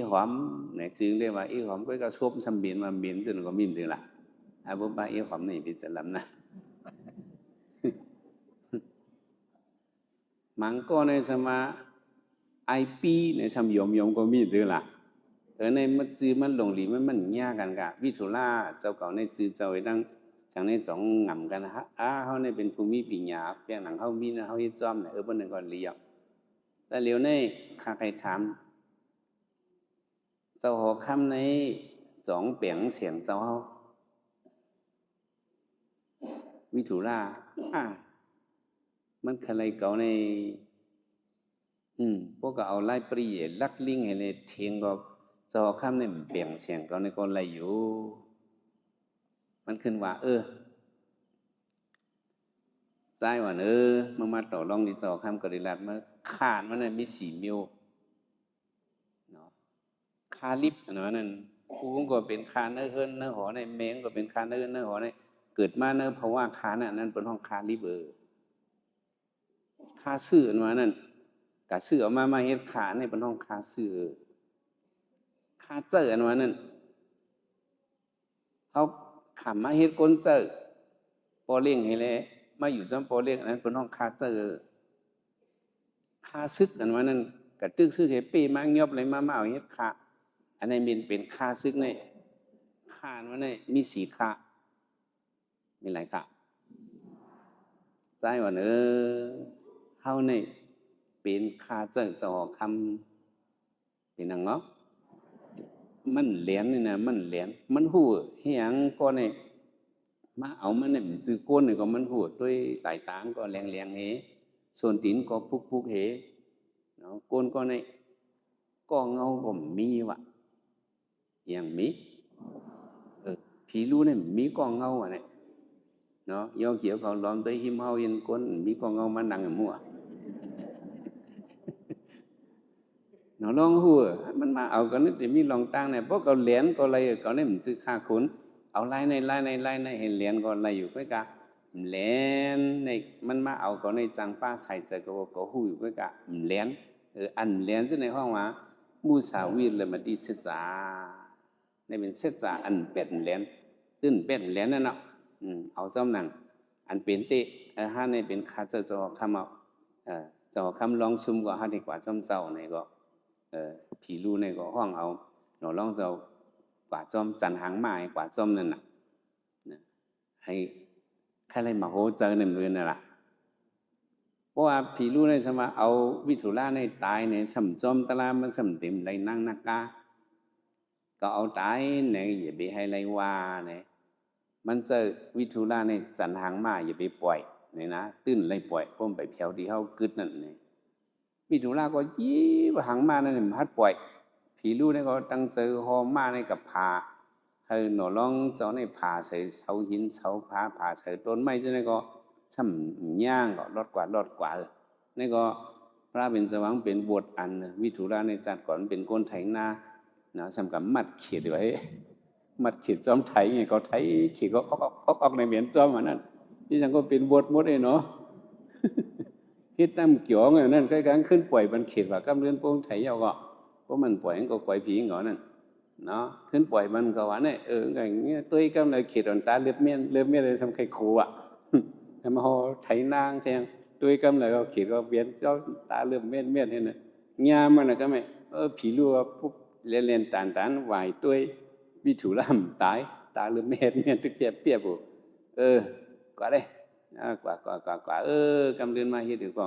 หอมเนี่ยจึงเรียกว่าหอมก็ชบสำเบียนมาเบียนจนก็มิ่มถึงละบุปผาหอมนี่เป็นสลัมนะมังก็ในสมาไอปีในสมยมก็มีถึงละในมันซื้อมันหลงหลีมันแย่กันกะวิทุราเจ้าเก่าในซื้อเจ้าไอ้ดังทางในสองง่ำกันฮะเขาในเป็นภูมิปัญญาเพียงหนังเขามีนะเขาให้จ้อมเนี่ยบนหนึ่งก่อนเลี้ยงแต่เหลียวในข้าใครถามเจ้าหอคำในสองเปียงเสียงเจ้าวิทุรามันใครเก่าในพวกก็เอาไล่ปรีลักลิงให้ในเทียงก็เจ้าหอคำในเปียงเสียงเก่าในก็ไล่อยู่มันขึ้นว่าใจว่ามาต่อรองดีสอคำกริลัดมาขาดมันมีสี่มิวเนาะคาลิบเนาะนั่นกูก็เป็นคาเนื้อเฮินเนื้อหอในแมงก็เป็นคาเนื้อหอในเกิดมาเนื้อเพราะว่าคานั่นเป็นห้องคาลิบคาซื่อเนาะนั่นกะซื่อออกมาเฮ็ดขาในเป็นห้องคาซื่อคาเจอเนาะนั่นเขาขำมาเฮ็ดก้นเจอพอเลี้ยงให้แล้วมาอยู่ซ้ำพอเลี้ยงนั้นเป็นห้องคาเจอคาซึกอันว่านั่นกะตึกซื้อเฮปีมางยอบเลยมาเอาเฮ็ดขาอันนี้เป็นคาซึกในคาว่าในมีสีคามีหลายคาใจว่าเฮาในเป็นคาเจอสอคำเป็นนังเนาะมันเหรียญนี่นะมันเหรียญมันหู้เฮียงก็ในมาเอามันเนี่ยซื้อก้นนี่ก็มันหู้ด้วยสายตางก็แรงๆส่วนตีนก็พุกเนาะก้นก็ในก็เงาก็มีว่ะอย่างมีผีรู้เนี่ยมีก็เงาอ่ะเนี่ยเนาะยอเขียวเขาล้อมด้วยหิมเฮายันก้นมีก็เงามันดังมั่วเนาะลองหัวมันมาเอากันนึกจะมีลองตั้งเนี่ยเพราะเขาเหรียญก็อะไรก็เนี่ยมันซื้อค่าขุนเอาไล่ในเห็นเหรียญก็อะไรอยู่ก็กะเหรียญในมันมาเอาก็ในจังป้าใส่ใจก็หูอยู่ก็กะเหรียญอันเหรียญที่ในห้องว่ามูสาวีเลยมาดีศึกษาในเป็นศึกษาอันเป็ดเหรียญตื้นเป็ดเหรียญนั่นเนาะเอาจอมหนังอันเป็นเตะห้าในเป็นคาเจอคำเอา เจ้าคำลองชุมก็หาดีกว่าจอมเจ้าในก็ผีรู้ในก็ห้องเอาหนอลองเจ้ากว่าจอมจันหางไม้กว่าจอมนั่นน่ะให้ใครเลยมาโหเจอในมือนั่นล่ะเพราะว่าผีรู้ในสมาเอาวิถุราในตายในสำจอมตะลามันสำเต็มไรนั่งนักกาก็เอาตายในอย่าไปให้ไรว่าเนี่ยมันเจอวิถุราในจันหางไม้อย่าไปปล่อยเนี่ยนะตื้นไรปล่อยพ้มไปเพียวที่เขากึดนั่นเนี่ยวิถุราก็ยี่บหางมานั่นมันพัดปล่อยผีรู้ในก็ตั้งเจอหอมมาในกับพาให้หนอร้องเจ้าในผาใส่เสาหินเสาผาใส่ต้นไม้เจ้าในก็ช่ำย่างก็รอดกว่านี่ก็พระเป็นสว่างเป็นบทอันวิถุราในจัดก่อนเป็นคนไถนานะสำกับมัดเขียดไว้มัดเขียดจอมไถไงเขาไถเขียดก็ออกในเหมียนจอมอันนั้นที่จังก็เป็นบทหมดเลยเนาะฮิตน้ำเกี่ยวไงนั่นใกล้ๆขึ้นปล่อยมันเขียดว่ากำเรือนโป้งไถยาวก็เพราะมันปล่อยก็ปล่อยผีเหงานั่นเนาะขึ้นปล่อยมันก็ว่าเนี่ยอย่างเงี้ยตัวกำเลยเขียดอ่อนตาเลือบเมียนเลยทำไข่โคอ่ะทำมาห่อไถนางแทงตัวกำเลยก็เขียดก็เวียนเจ้าตาเลือบเมียนเห็นไหมงามมันนะก็ไม่ผีรัวปุ๊บเล่นตานไหวตัววิถุรามตายตาเลือบเมียนตึกเปียบบุกว่าได้กว่ากำเดือนมาเฮ็ดถือก็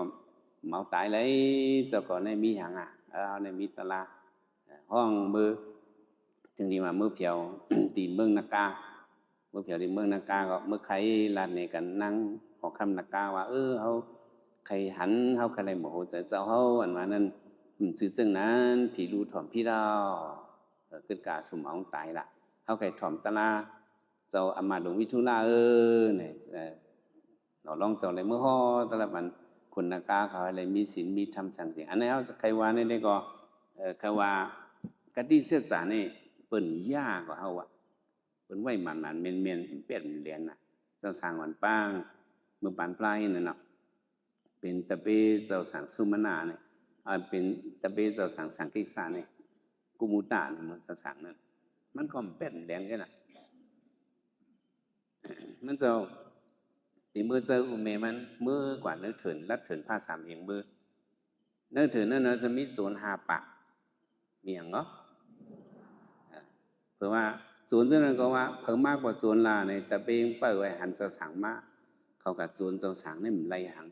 เมาตายเลยเจ้าก่อนในมีหยังเอาในมีตลาห้องมือถึงดีมามือเพียวตีเมืองนากามือเพียวตีเมืองนากาก็มือใครลานในกันนั่งขอคำนากาว่าเขาใครหันเขาใครอะไรโมโหเจ้าเขาอันว่านั้นซื้อซึ่งนั้นผีรูถ่อมพี่ดาวขึ้นกาสมองตายละเขาใครถ่อมตลาเจ้าอามาหลวงวิทุลาเนี่ยเราลองเจ้าอะไรเมื่อห่อตลาดมันคนนากาเขาอะไรมีศีลมีธรรมสั่งเสียอันนี้เขาใครว่าในนี้ก็ใครว่ากะทิเสียสารนี่เปิ่นยากกว่าเขาเปิ่นไหวมันเมียนเปลี่ยนเรียนเจ้าสางวันป้างเมื่อปานปลายนั่นเนาะเป็นตะเปเจ้าสางสุมาณาเนี่ยเป็นตะเปเจ้าสางสังกิสาเนี่ยกุมุตาเนี่ยมันเจ้าสางนั่นมันก็เปลี่ยนเรียนกันน่ะมันเจ้าตีมือเจออุเมมันมือกว่าเนื้อเถินรัดเถินผ้าสามเหียงมือเนื้อเถินนั่นจะมีโซนหาปะมีอย่างเนาะเพราะว่าโซนนั้นก็ว่าเพิ่มมากกว่าโซนลาในแต่เปงเปิดไว้หันเจ้าสางมากเขากับโซนเจ้าสางนี่มันไรหัง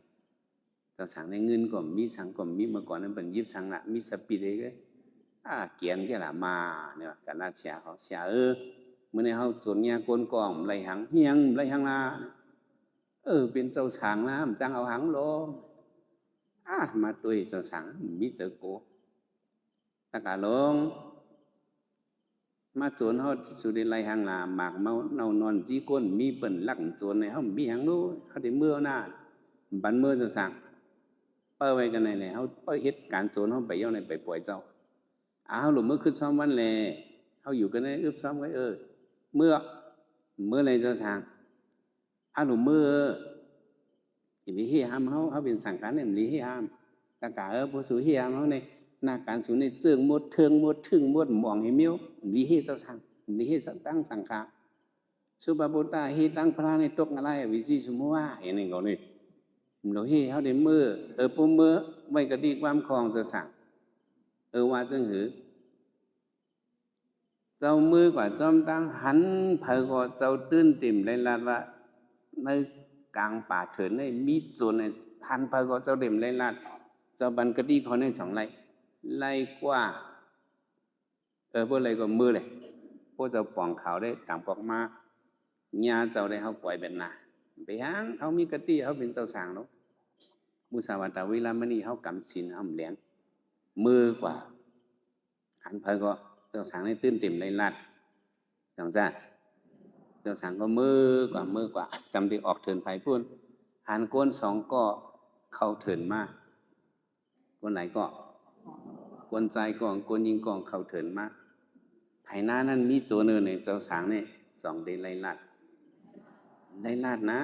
เจ้าสางในเงินก็มีสังก็มีเมื่อก่อนนั้นเป็นยิบสังละมีสปีดเลยเกียนแค่ละมาเนี่ยกันน่าเชียเขาเชียเมื่อในเขาโซนเนี่ยโกนกองไรหังเฮียงไรหังลาเป็นเจ้าสางนะมันจังเอาหังลงมาตุยเจ้าสางมีเจอโกตะกาลงมาโจนเฮาสุริไลหังลาหมากเมาเนานอนจีก้นมีเปิ้นลักโจนในเฮามีหังนู้เฮาได้เมื่อหน้าบันเมื่อเจ้าสางเปิ้ไว้กันในเฮาเฮ็ดการโจนเฮาไปเอาในไปปล่อยเจ้าเฮาหลุมเมื่อขึ้นซ้อมวันแลเฮาอยู่กันในอึบซ้อมไว้เมื่อไรเจ้าสางหลุมเมื่อมีเฮียห้ามเขาเป็นสังกัดเนี่ยมีเฮียห้ามตะกาผู้สูเฮียห้ามเขาในนาการสูในเจืองมดเทิงมดถึงมดมองให้เมียวมีเฮียเจ้าสังมีเฮียตั้งสังฆาสุบาบุตาเฮียตั้งพระในตกอะไรวิจิสมุวาเห็นอย่างนี้เราเฮียเขาได้มือปุ่มมือไว้กระดีความคลองเจ้าสังว่าจังหือเจ้ามือกว่าจอมตั้งหันเผยก็เจ้าตื้นติ่มในลาดว่าในกลางป่าเถินในมีโจนในทันเผยก็เจ้าเด่มในลาดเจ้าบันกระดีเขาในสองไล่กว่าพวกอะไรก็มือเลยพวกเจ้าป่องเขาได้กลางปอกมาญาเจ้าได้เขาปล่อยเป็นนาไปหางเขามีกระดีเขาเป็นเจ้าสางเนาะมุสาวาตาวิลามณีเขากำศีลเขาเหลียงมือกว่าหันเผยก็เจ้าสางในตื้นติ่มในลาดจังจ้าเจ้าสางก็มือกว่าจำที่ออกเถินไผ่พูนหันก้นสองก็เข้าเถินมากก้นไหนก็ก้นใจก็ก้นยิงก็เข้าเถินมากไผ่หน้านั้นมีโจเนอเนี่ยเจ้าสางเนี่ยสองเดลัยลาดนะ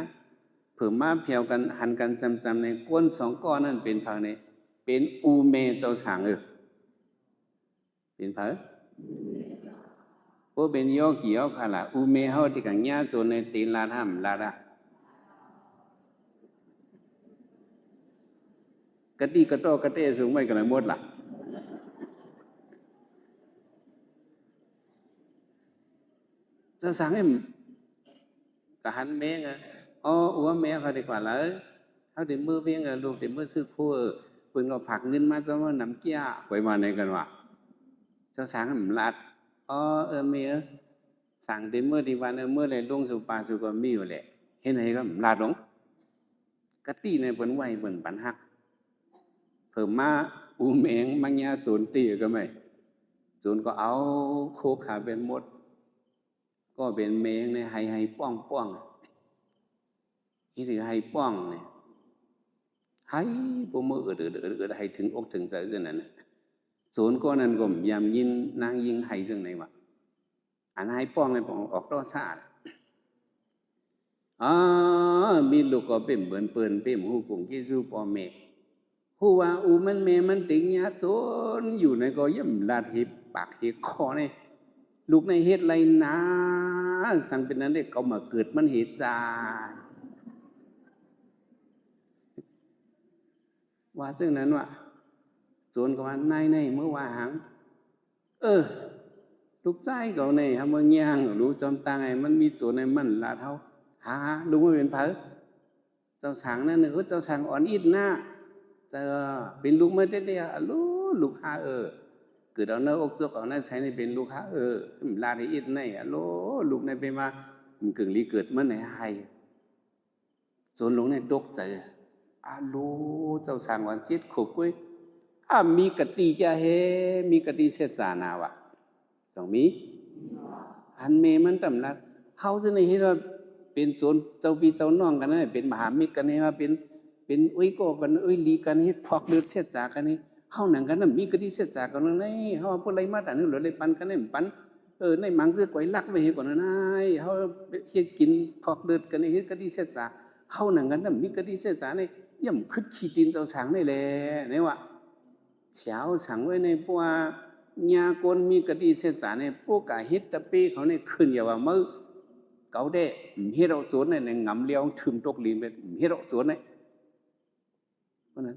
เผื่อมาเพียวกันหันกันจำในก้นสองก้อนนั่นเป็นเผาเนี่ยเป็นอูเมเจ้าสางเป็นเผาพวกเป็นโยกีโยคาละอูเมเฮาที่กันญาโจในตีลาห้ามลาระก กะตี้กระโตกระเต้สูงไว้กันหมดล่ะเจ้าสังให้กะหันแม่งอ่ะอ๋ออัวแม่เขาดีกว่าเลยเขาได้มือเวียงอ่ะลูกได้มือซื้อคู่เพิ่นก็ผักเงินมาจะว่าน้ำเกี้ยไว้มาในกันว่าเจ้าสังให้มันลัดอ๋อแม่สั่งได้มือดีวันเมื่อไรลงสู่ป่าสู่ก็มีอยู่แหละเห็นไหนก็ลาดลงกะตี้ในเพิ่นไหวเพิ่นปันฮักเพิ่มมาอูแมงมังยาโจนตีก็ไม่โจนก็เอาโคขาเป็นมดก็เป็นแมงในให้ป้องป้องนี่ถือให้ป้องเนี่ยให้ปมือให้ถึงอกถึงใจจังนั้นโจนก็นั้นก็ยามยินนางยิงให้จังไหนวะอันให้ป้องในป้องออกต่อซาดมีลูกก็เป็นเบิ่นเปิ้นเป็นฮู้กุงกิซูพ่อแม่ฮู้ว่าอูมันแม่มันติงยาโจนอยู่ในก็ย่ำลาดหิบปากหิคอนี่ลูกในเฮ็ดไรนะสั่งเป็นนั้นได้เขามาเกิดมันเหตุจาว่าซึ่งนั้นว่าโจนก็ว่านายในเมื่อว่าหังลูกใจเขาในฮะเมื่อย่างรู้จอมตางไงมันมีโจนในมันลาดเฮาหาลุงไม่เป็นเผอเจ้าสังนั่นเจ้าสังอ่อนอิดหน้าจะเป็นลูกไม่ได้เดียลูกหาเกิดเอาเนื้ออกจกเอาเนื้อใช้ในเป็นลูกหาลาดอิดในลูกในไปมามันกึ่งลีเกิดเมื่อไหนให้โจนลงในตกใจเจ้าสังวันจิตขบกุ้ยมีกติจะเฮมีกติเสจานาวะต้องมีอันเมมันตำลัดเขาจะในที่เราเป็นโจรเจ้าพี่เจ้าน้องกันนั่นเป็นมหามิตรกันนี่ว่าเป็นอุ้ยก็กันอุ้ยลีกันนี่พอกเลือดเสียจากกันนี่เฮาหนังกันนั่นมีกติเสียจากกันนั่นไงเฮาพูดอะไรมาแต่นึกเหลือเลยปันกันนี่ปันในมังซื้อก๋วยลักไว้ให้ก่อนนะเฮาเฮ็ดกินพอกเลือดกันนี่เฮ็ดกติเสียจากเฮาหนังกันนั่นมีกติเสียจากนี่ย่ำคึดขี้ดินเจ้าช้างนี่แหละนี่ว่าเฉาสังไว้ในพวกญาโกนมีกติเสียจากนี่พวกกะเฮ็ดตะเป้เขานี่ขึ้นอย่าว่ามือเก่าได้เฮ็ดเอาโจรในงำเลี้ยวถึมตกลีนไปเฮ็ดเอาโจรในเพราะนั้น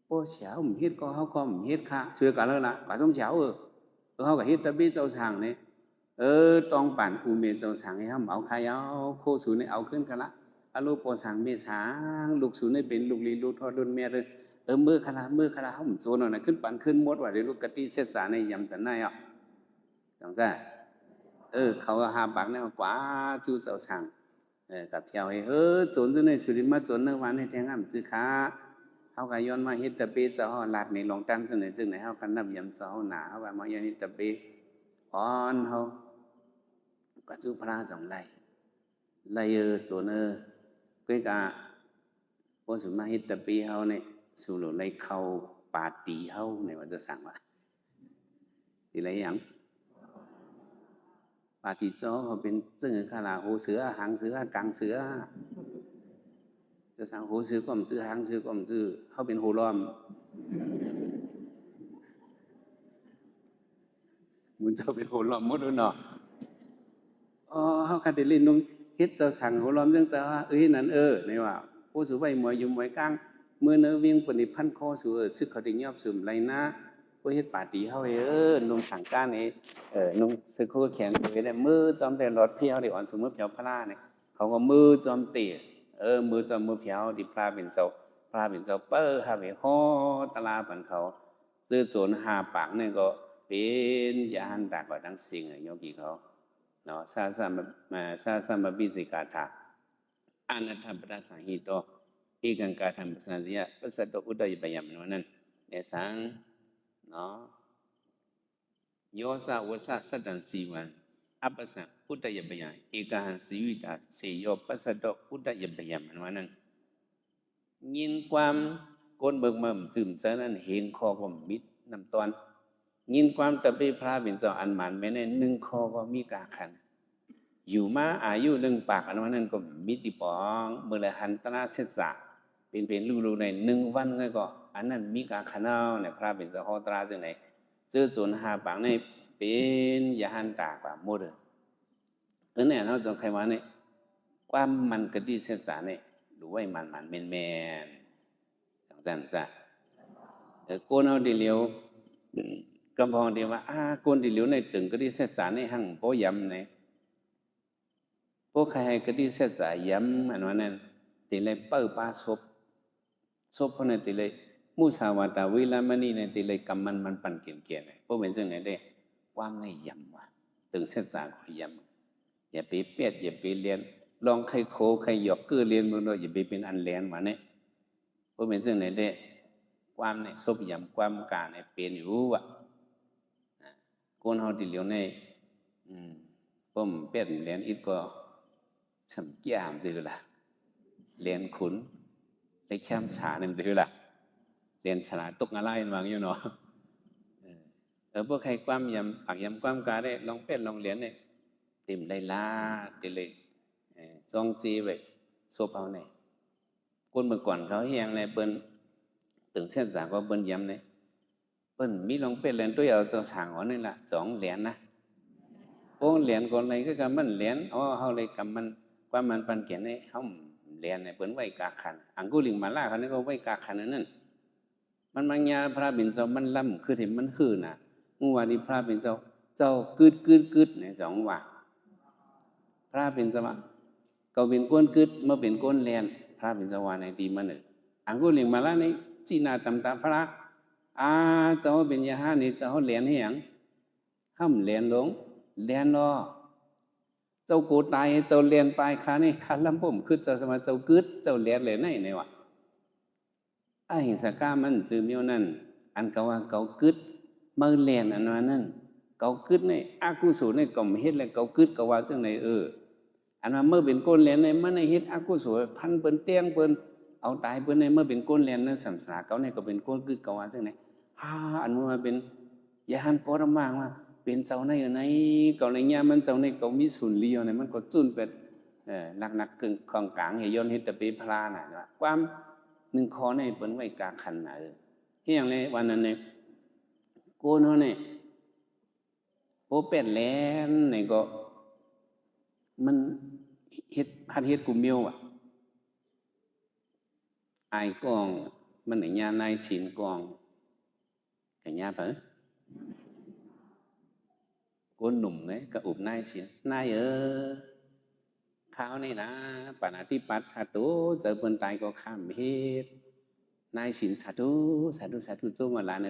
พวกเฉาเฮ็ดก็เฮาก็เฮ็ดค่ะช่วยกันแล้วล่ะก็ต้องเฉาเฮาก็เฮ็ดตะเป้เจ้าช้างนี่ต้องปั่นอูเมเจ้าช้างให้เฮาเอาใครเอาโคสูนี่เอาขึ้นกันละลูกปอช้างเมช้างลูกสูนี่เป็นลูกลีลูกทอดรุ่นแม่เลยมือขนาดเฮาโจรน่ะขึ้นปั่นขึ้นมดว่าเดี๋ยวลูกกะติเสษาในยำแต่ไหนอ่ะจังซ่าเขาก็หาปากแนวกว่าจูเจ้าช่างกับเพียวให้โจรตัวในสุริมาโจรเนื้อวันให้แทงอ้ำซื้อค้าเขาก็ย้อนมาเฮ็ดตะเปเจ้าเฮาลาดในลองตั้งจังไหนเฮากันนับยำเจ้าหนาเฮาว่ามาอย่างนี้ตะเปอ่อนเฮาก็จูพระสองไล่โจรก็กะบ่สุมาเฮ็ดตะเปเฮาเนี่ยสู่โลไล่เข้าปาตีเฮาเนี่ยว่าจะสั่งว่าสิไรหยังปาฏิโจเขาเป็นซึ่งขลาหูเสือหางเสือกังเสือจะสั่งหูเสือก็มซื้อหางเสือก็มซื้อเขาเป็นหูล้อมมุนเจ้าเป็นหูล้อมมุดเนาะเขาคันได้เล่นนุ่งเฮ็ดเจ้าสั่งหูล้อมเรื่องเจ้านั่นนี่ว่าผู้สูไว้หมวยอยู่หมวยกลางเมื่อเนื้อวิ่งปนิพันคอสู่ซึกเขาได้ยอบซึมไรนะผู้เฮ็ดปาฏิเฮานุ่งสังก้านนุ่งซึกเขาแขนไปได้มือจอมแต่รถเพียวได้อ่อนสมมือเพียวพระล่าเนี่ยเขาก็มือจอมเตะมือจอมมือเพียวดิพระเป็นเจ้าหาไปฮ้อตลาดบันเขาซื้อโจรหาปากเนี่ยก็เป็นยาหันตากว่าทั้งสิ่งโยกีเขาเนาะซาซัมบบิสิกาถาอนัตถปราสังหิโตเอกังกาธรรมปสัญญาปัสสะโตอุตตยปยามนั้นเนี่ยสังเนาะโยสาวสะสัตตังสีวันอัปปสังอุตตยปยามเอกหังสีวิตาเสยโยปัสสะโตอุตตยปยามนั้นยินความโกนเบิกมั่มซึมซะนั้นเห็นข้อก็มิดนำตอนยินความตะเปพระเป็นเจ้าอันหมันแม้ในหนึ่งข้อก็มีกาขันอยู่มาอายุหนึ่งปากอันนั้นก็มิติปองเมื่อไรหันตนาเสษะเป็นลูกในหนึ่งวันก็อันนั้นมีกาขันเอาเนี่ยพระเป็นเจ้าข้อตราจังไหนเจอส่วนหาปากในเป็นยาหันตากว่าหมดเนี่ยเราจะใครว่าเนี่ยความมันกระดิเสษะเนี่ยดูไว้มันแมนต่างๆจ้ะ โกนเอาดิเหลียวกำพองดีว่าโกนดิเหลียวในตึงก็ดีเสษาในหั่งโปยำในพวกใครก็ดีเสษายำอันนั้นติเลยเปิดป้าซบคนนั้นติเลยมุสาวาตาวิลามณีในติเลยกำมันปั่นเกี่ยนๆเนี่ยพวกเป็นซึ่งไหนได้ความในยำว่ะตึงเสษาขอยำอย่าไปเปียดอย่าไปเรียนลองใครโคใครหยอกกือเรียนมึงเราอย่าไปเป็นอันเรียนมาเนี่ยพวกเป็นซึ่งไหนได้ความในซบยำความการในเป็นอยู่ว่ะคนเฮาติเหลียวในผมเป็นเรียนอีกก็สำยามสิล่ะเรียนขุนได้แคมฉานึงสิล่ะเรียนฉลาดตกอะไรบางอยู่เนาะพวกใครความยำปากยำความกาได้ลองเป็นลองเรียนเนี่ยติ่มได้ลาติเลยจองจีไว้โซบเอาเนี่ยคนเมื่อก่อนเขาเฮียงในเปิ้นถึงเส้นสายก็เปิ้นยำเนี่ยเปิ้นมีลองเป็นเรียนตัวเอาเจ้าสางอ๋อนี่ล่ะ2เหรียญนะโอ้เหรียญก่อนเลยก็กำมันเหรียญเฮาเลยกำมันความมันปันเขียนให้เฮาเหรียญเนี่ยเปิ้นไว้กาขันอังกุลิงมาล่าเขานี่ก็ไว้กาขันนั่นมันบางยาพระบิณฑมันล่ำคือเห็นมันคือน่ะเมื่อวานนี้พระบิณฑเจ้ากึดเนี่ย2ว่าพระบิณฑว่าเขาเป็นก้นกึดมาเป็นก้นแลนพระบิณฑว่าในดีมันอังกุลิงมาล่านี่จีนาตำตาพระเจ้าเป็นยาหานี่เจ้าเหรียญให้หยังห้ามเหรียญลงเหรียญรอเจ้ากูตายเจ้าเหรียญปลายคานี่คันลำผมคือเจ้าสมาเจ้ากึดเจ้าเหรียญเลยไหนวะหิงสก้ามันจือเมียวนั่นอันก็ว่าเกากึดมือเหรียญอันนั้นเกากึดในอากุศลในก็ไม่เฮ็ดเลยเกากึดก็ว่าจังไหนอันว่าเมื่อเป็นก้นเหรียญในมันในเฮ็ดอากุศลพันเปิ้นเตียงเปิ้นเอาตายเปิ้นในเมื่อเป็นก้นเหรียญนั้นสัมสาเขาในก็เป็นก้นกึดก็ว่าจังไหนอันว่าเป็นยานปรมังว่าเป็นเจ้าในไหนก็ในญามันเจ้าในก็มีสุนเลียวเนี่ยมันก็จุนเป็นนักกึ่งของกลางย้อนเฮ็ดแต่ไปพลาน่ะความ1ข้อในเปิ้นไว้กาขันน่ะเฮียงเลยวันนั้นเนี่ยโกนเฮาเนี่ยโปเป็ดแลนนี่ก็มันเฮ็ดพัดเฮ็ดกูเมียวอายกองมันไหนญานายศีลกองกะญาเพิ่นคนหนุ่มเนี่ยก็อุบนายศีลนายข้าวนี่นะปานาธิปัสสาธุเจอเปิ้นตายก็ข้ามเฮ็ดนายศีลสาธุโจมาหลาน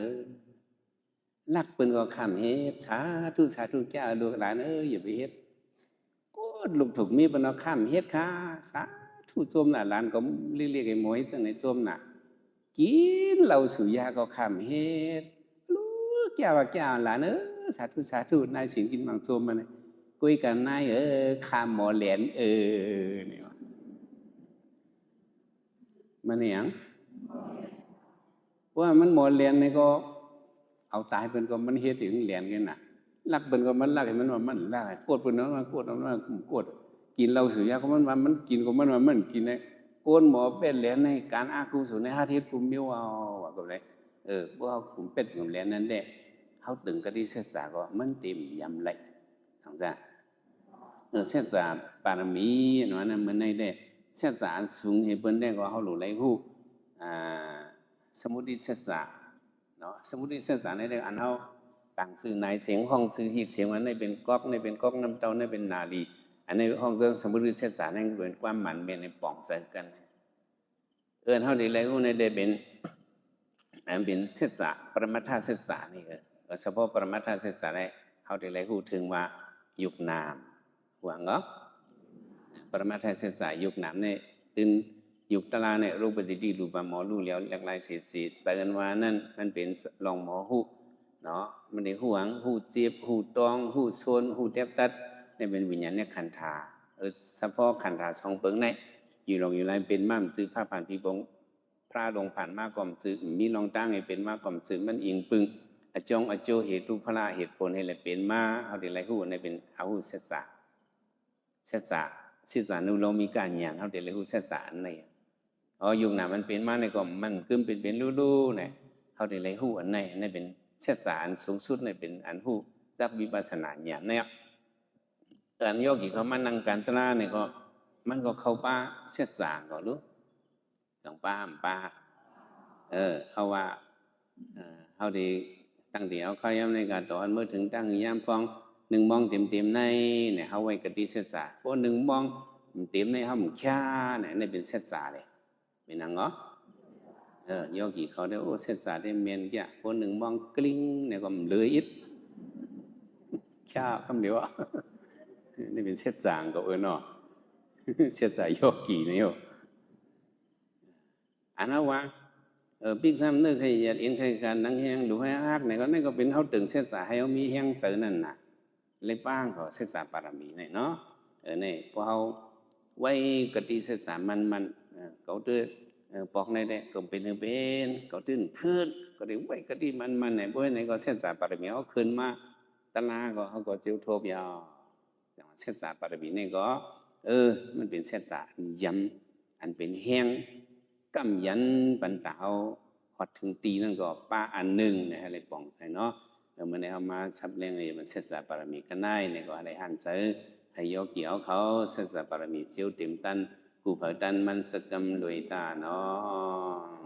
รักเปิ้นก็ข้ามเฮ็ดสาธุเจ้าลูกหลานอย่าไปเฮ็ดโคตรลูกถูกมีเปิ้นเอาข้ามเฮ็ดค่ะสาธุโจมน่ะหลานก็เรียกไอ้หมวยจังไหนโจมน่ะกินเหล้าสุยาก็ข้ามเฮ็ดลูกแก้วหลานสาธุนายศีลกินมังโจมมาเนี่ยคุยกันนายข้ามหมอเหรียญนี่ว่ามันหยังว่ามันหมอเหรียญนี่ก็เอาตายเพิ่นก็มันเฮ็ดถึงเหรียญกันน่ะรักเพิ่นก็มันรักให้มันว่ามันรักโกรธเพิ่นว่าโกรธโกรธกินเหล้าสุยาก็มันว่ามันกินก็มันว่ามันกินเนี่ยโกนหมอเป็นเหรียญในการอากุศลในหาทิศภูมิมิวเอาว่าก็เลยพวกเฮาคุมเป็ดคุมเหรียญนั้นแหละเฮาตึงก็ดีศึกษาก็มันเต็มยำไหลจังซั่นเช่นสารปารมีเนาะนั่นมันในได้เช่นสารสูงให้เปิ้นได้ก็เฮารู้ไหลฮู้สมุติเช่นสารเนาะสมุติเช่นสารในได้อันเฮาตั้งชื่อนายเสียงห้องชื่อฮีดเสียงอันนี้เป็นก๊อกนี่เป็นก๊อกน้ำเต้านี่เป็นนาลีอันนี้ห้องเรื่องสมุติเช่นสารนั่นเป็นความหมันเป็นในป่องใส่กันเฮาได้ไหลฮู้ในได้เป็นเป็นเช่นสารปรมัตถเช่นสารนี่เฉพาะปรมัตถเช่นสารได้เฮาได้ไหลฮู้ถึงว่ายุคนามหวังเหรอปรมาทศึกษายุคนามเนี่ยตื่นยุคตลาเนี่ยรูปปฏิทิรูปหมอรู้แล้วหลากหลายเสีใส่กันว่านั่นมันเป็นลองหมอหูเนาะมันได้หูหวังหูเจ็บหูตองหูโซนหูเทบตัดนี่เป็นวิญญาณเนี่ยขันธาเฉพาะขันธาสองเปิงในอยู่ลองอยู่ไรเป็นม่ามซื้อผ้าผ่านพี่บงพระลงผ่านมากก่อมซื้อมีลองตั้งให้เป็นมากก่อมซื้อมันอิงปึงอจงอโจเหตุพระเหตุผลให้เลยเป็นมาเอาได้ไรหูในเป็นเอาหูศึกษาศึกษานุโลมีการอย่างเขาเดี๋ยวเลยหูศึกษาอันไหนยุคนั้นมันเป็นมาในก็มันกึมเป็นรู้เนี่ยเขาเดี๋ยวเลยหูอันไหนอันนี้เป็นศึกษาอันสูงสุดในเป็นอันหูจักวิปัสสนาอย่างเนี่ยการโยกีเขามานั่งการตระเนี่ยก็มันก็เข้าป้าศึกษาก็รู้ต้องป้าเขาว่า เขาดีตั้งเดียวเขาย้ำในการตอนเมื่อถึงตั้งย้ำฟองหนึ่งมองเต็มๆในเนี่ยเขาไว้กติเสษาเพราะหนึ่งมองเต็มในเขาหมุนแค่เนี่ยนี่เป็นเสษาเลยเป็นนังเหรอยอกี่เขาได้โอ้เสษาได้เมียนแก่เพราะหนึ่งมองกลิ้งเนี่ยก็มันเลยอิดแค่คำเดียวนี่เป็นเสษาก็เนาะเสษายอกี่เนี่ยอันนั้นว่าปิ๊กซ้ำนึกให้ยัดเอ็นให้การนั่งแห้งดูให้ฮักเนี่ยก็นี่ก็เป็นเขาตึงเสษาให้เขามีแห้งเสือนั่นน่ะเลยป้างเขาเสษาปารมีเนี่ยเนาะเนี่ยพอเขาไว้กติเสษามันเขาตื้อปอกในเด็กก็เป็นเขาตื้นพื้นก็ได้ไว้กติมันเนี่ยพวกนี้ก็เสษาปารมีเขาขึ้นมาตลาก็เขาก็เจียวโทบยาวเสษาปารมีเนี่ยก็มันเป็นเสษาย้ำอันเป็นแห้งกำยันปันเตาฮอดถึงตีนั่นก็ป้าอันหนึ่งเนี่ยอะไรปองใส่เนาะมันได้เอามาชับเลี้ยงไอ้มันเสษาปารมีกันได้เนี่ยก็อะไรหันเจอให้ยกเกี่ยวเขาเสษาปารมีเจียวเต็มตันกูเผาตันมันสกำรวยตาเนาะ